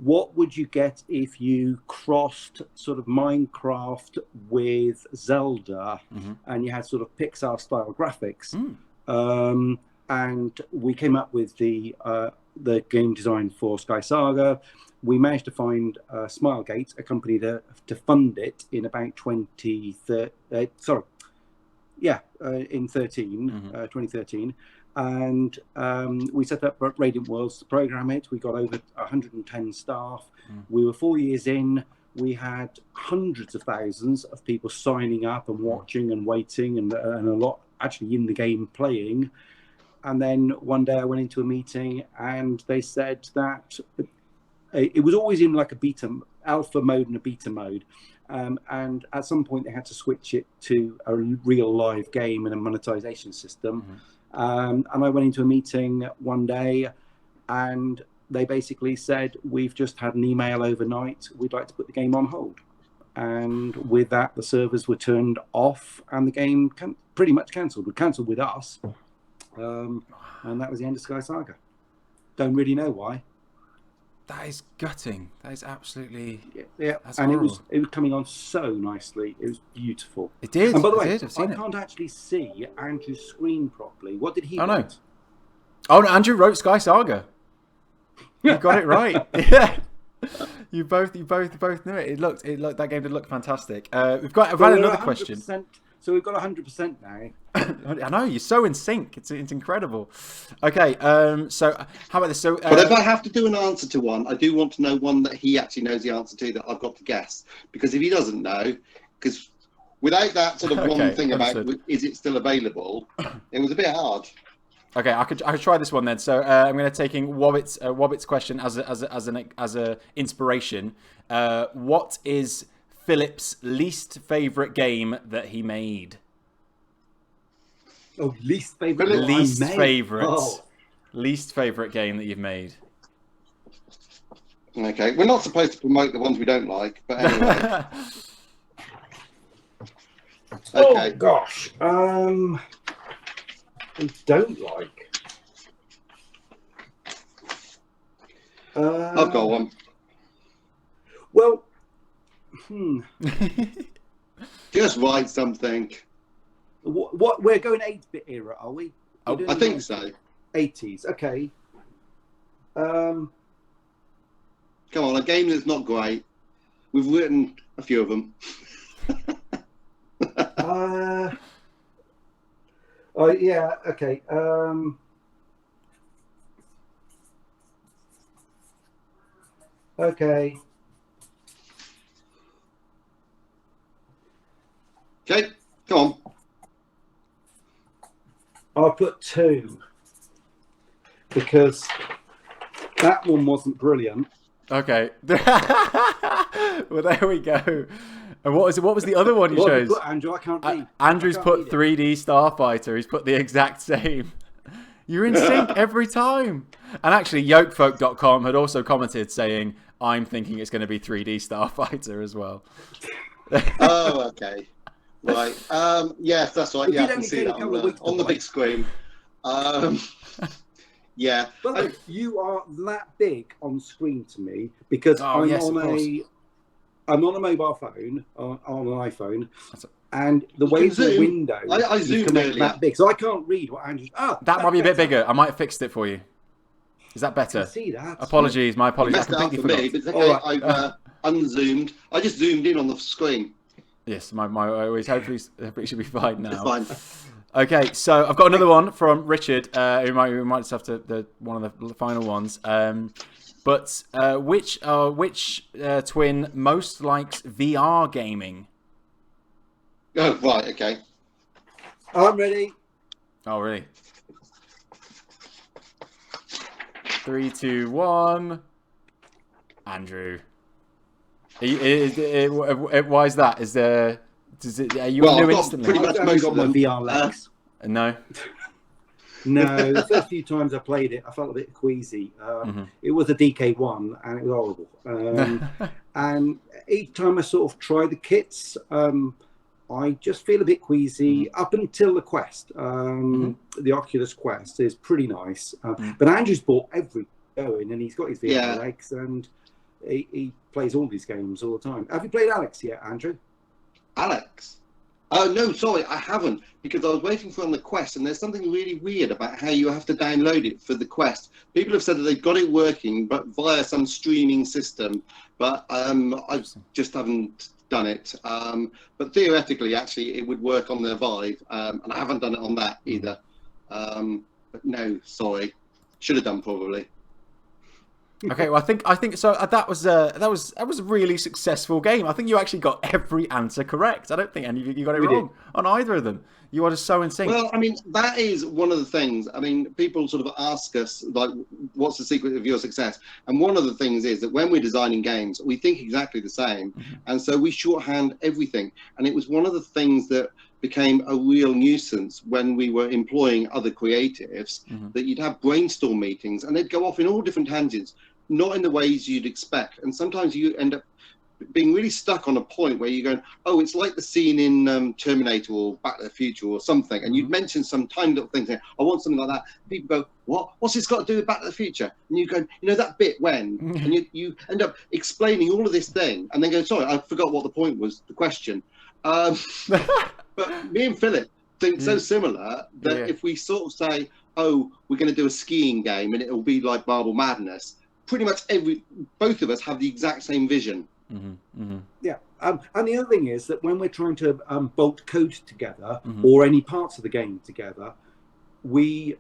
what would you get if you crossed sort of Minecraft with Zelda, and you had sort of Pixar-style graphics? And we came up with the game design for Sky Saga. We managed to find Smilegate, a company to fund it in about 2013. And we set up Radiant Worlds to program it. We got over 110 staff. We were 4 years in. We had hundreds of thousands of people signing up and watching and waiting, and a lot actually in the game playing. And then one day I went into a meeting and they said that it was always in like a alpha mode and a beta mode. And at some point they had to switch it to a real live game and a monetization system. And I went into a meeting one day and they basically said, we've just had an email overnight. We'd like to put the game on hold. And with that, the servers were turned off and the game pretty much cancelled. It cancelled with us. And that was the end of Sky Saga. Don't really know why. That is gutting. That is absolutely. Yeah, that's and horrible. it was coming on so nicely. It was beautiful. It did. And by the way, I've seen I can't actually see Andrew's screen properly. What did he write? Oh no, Andrew wrote Sky Saga. You got it right. Yeah. You both knew it. It looked that game did look fantastic. I've had another question. So we've got 100% now. I know, you're so in sync. It's incredible. Okay, so how about this? So, but if I have to do an answer to one, I do want to know one that he actually knows the answer to that I've got to guess. Because if he doesn't know, because without that sort of one thing about is it still available, it was a bit hard. Okay, I could try this one then. So I'm going to taking Wobbit's question as a inspiration. What is Philip's least favourite game that he made? Oh, least favourite. Least favourite game that you've made. Okay, we're not supposed to promote the ones we don't like, but anyway. Okay. Oh gosh, I don't like. I've got one. Well. Just write something. What we're going 8-bit era, are we? I think so. 80s, okay. Come on, a game that's not great. We've written a few of them. Oh yeah, okay. Okay. Okay, come on. I'll put 2 because that one wasn't brilliant. Okay. Well, there we go. And what was the other one you What have chose? you put, Andrew? I can't read. Andrew's I can't put read it. 3D Starfighter. He's put the exact same. You're in sync every time. And actually, yokefolk.com had also commented saying, I'm thinking it's going to be 3D Starfighter as well. Oh, okay. Right. Yes, that's right. It Yeah, I did can only see take that a couple of weeks to on the play. big screen. Yeah. But look, you are that big on screen to me because I'm on a mobile phone, on an iPhone, and the way the window I is zoomed to make earlier. that big, so I can't read what Andrew's. That might be a bit bigger. I might have fixed it for you. Is that better? I can see that. Apologies, my apologies. I Messed it up completely for me, forgot. but it's okay. All right. I've unzoomed. I just zoomed in on the screen. Yes, my always hopefully it should be fine now. It's fine. Okay, so I've got another one from Richard, who might just have to one of the final ones. But which twin most likes VR gaming? Oh, right. Okay. I'm ready. Oh, really? 3, 2, 1. Andrew. Why is that? Are you Well, new I've got instantly? pretty much I've most got of my them. VR legs. No. No, the first few times I played it, I felt a bit queasy. It was a DK1 and it was horrible. And each time I sort of try the kits, I just feel a bit queasy up until the Quest. The Oculus Quest is pretty nice. But Andrew's bought every going and he's got his VR legs and he plays all these games all the time. Have you played Alex yet, Andrew? Alex? Oh, no, sorry, I haven't, because I was waiting for on the Quest, and there's something really weird about how you have to download it for the Quest. People have said that they've got it working, but via some streaming system, but I just haven't done it. But theoretically, actually, it would work on the Vive, and I haven't done it on that either. But no, sorry, should have done probably. Okay, well, I think so. That was a really successful game. I think you actually got every answer correct. I don't think any of you got it wrong on either of them. You are just so in sync. Well, I mean, that is one of the things. I mean, people sort of ask us, like, what's the secret of your success? And one of the things is that when we're designing games, we think exactly the same. And so we shorthand everything. And it was one of the things that became a real nuisance when we were employing other creatives, that you'd have brainstorm meetings and they'd go off in all different tangents, not in the ways you'd expect. And sometimes you end up being really stuck on a point where you're going, oh, it's like the scene in Terminator or Back to the Future or something. And you'd mention some tiny little thing, saying, I want something like that. People go, what? What's this got to do with Back to the Future? And you go, you know, that bit when? And you end up explaining all of this thing and then go, sorry, I forgot what the point was, the question. But me and Philip think so similar that if we sort of say, oh, we're going to do a skiing game and it'll be like Marble Madness, pretty much both of us have the exact same vision. Yeah. And the other thing is that when we're trying to bolt code together or any parts of the game together, we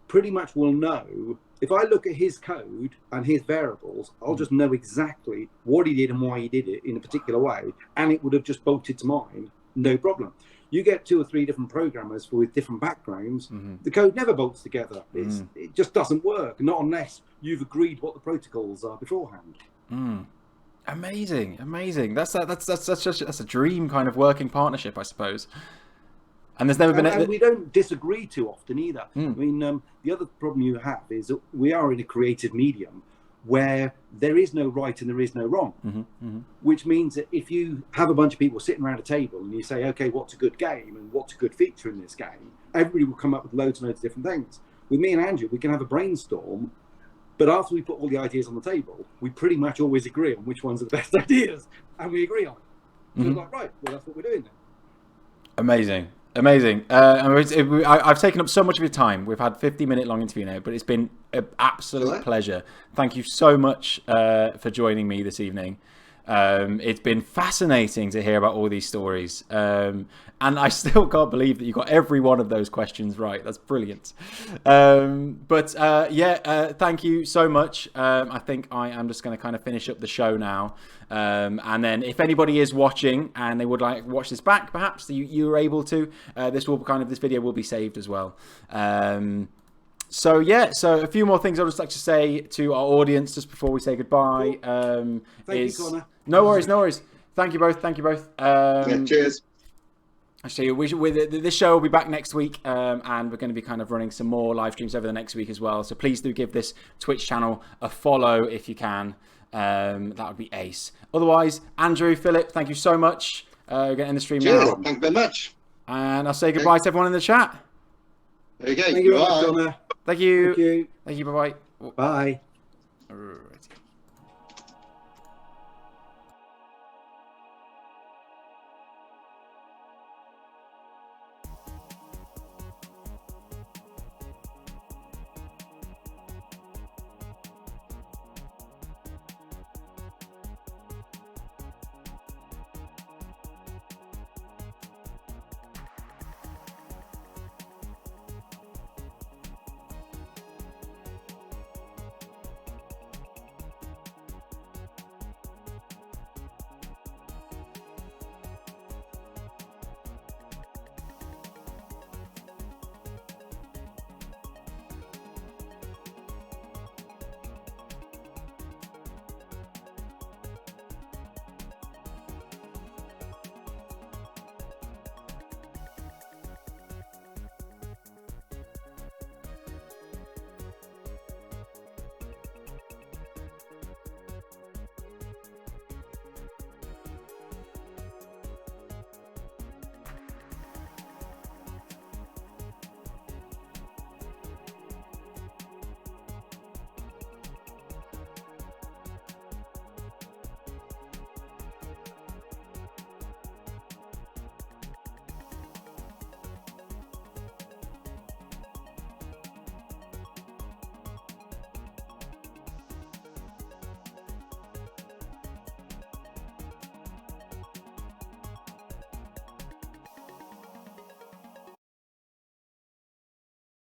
pretty much will know. If I look at his code and his variables, I'll just know exactly what he did and why he did it in a particular way, and it would have just bolted to mine, no problem. You get 2 or 3 different programmers with different backgrounds, the code never bolts together. It just doesn't work, not unless you've agreed what the protocols are beforehand. Amazing. That's a dream kind of working partnership, I suppose. And there's never been. And we don't disagree too often either. I mean, the other problem you have is that we are in a creative medium where there is no right and there is no wrong, which means that if you have a bunch of people sitting around a table and you say, okay, what's a good game and what's a good feature in this game, everybody will come up with loads and loads of different things. With me and Andrew, we can have a brainstorm, but after we put all the ideas on the table, we pretty much always agree on which ones are the best ideas, and we agree on it. So it's like, right, well, that's what we're doing then. Amazing. I've taken up so much of your time. We've had 50-minute long interview now, but it's been an absolute pleasure. Thank you so much for joining me this evening. It's been fascinating to hear about all these stories. And I still can't believe that you got every one of those questions right. That's brilliant. Thank you so much. I think I am just going to kind of finish up the show now. And then if anybody is watching and they would like to watch this back, perhaps you are able to, this video will be saved as well. So a few more things I'd just like to say to our audience just before we say goodbye. Thank you, Connor. No worries. Thank you both. Cheers. Actually, this show will be back next week, and we're going to be kind of running some more live streams over the next week as well. So please do give this Twitch channel a follow if you can. That would be ace. Otherwise, Andrew, Philip, thank you so much. We're going to end the stream Cheers. now. Thank you very much. And I'll say goodbye to everyone in the chat. Okay. Thank you, Connor. Thank you. Thank you. Thank you. Bye-bye. Bye.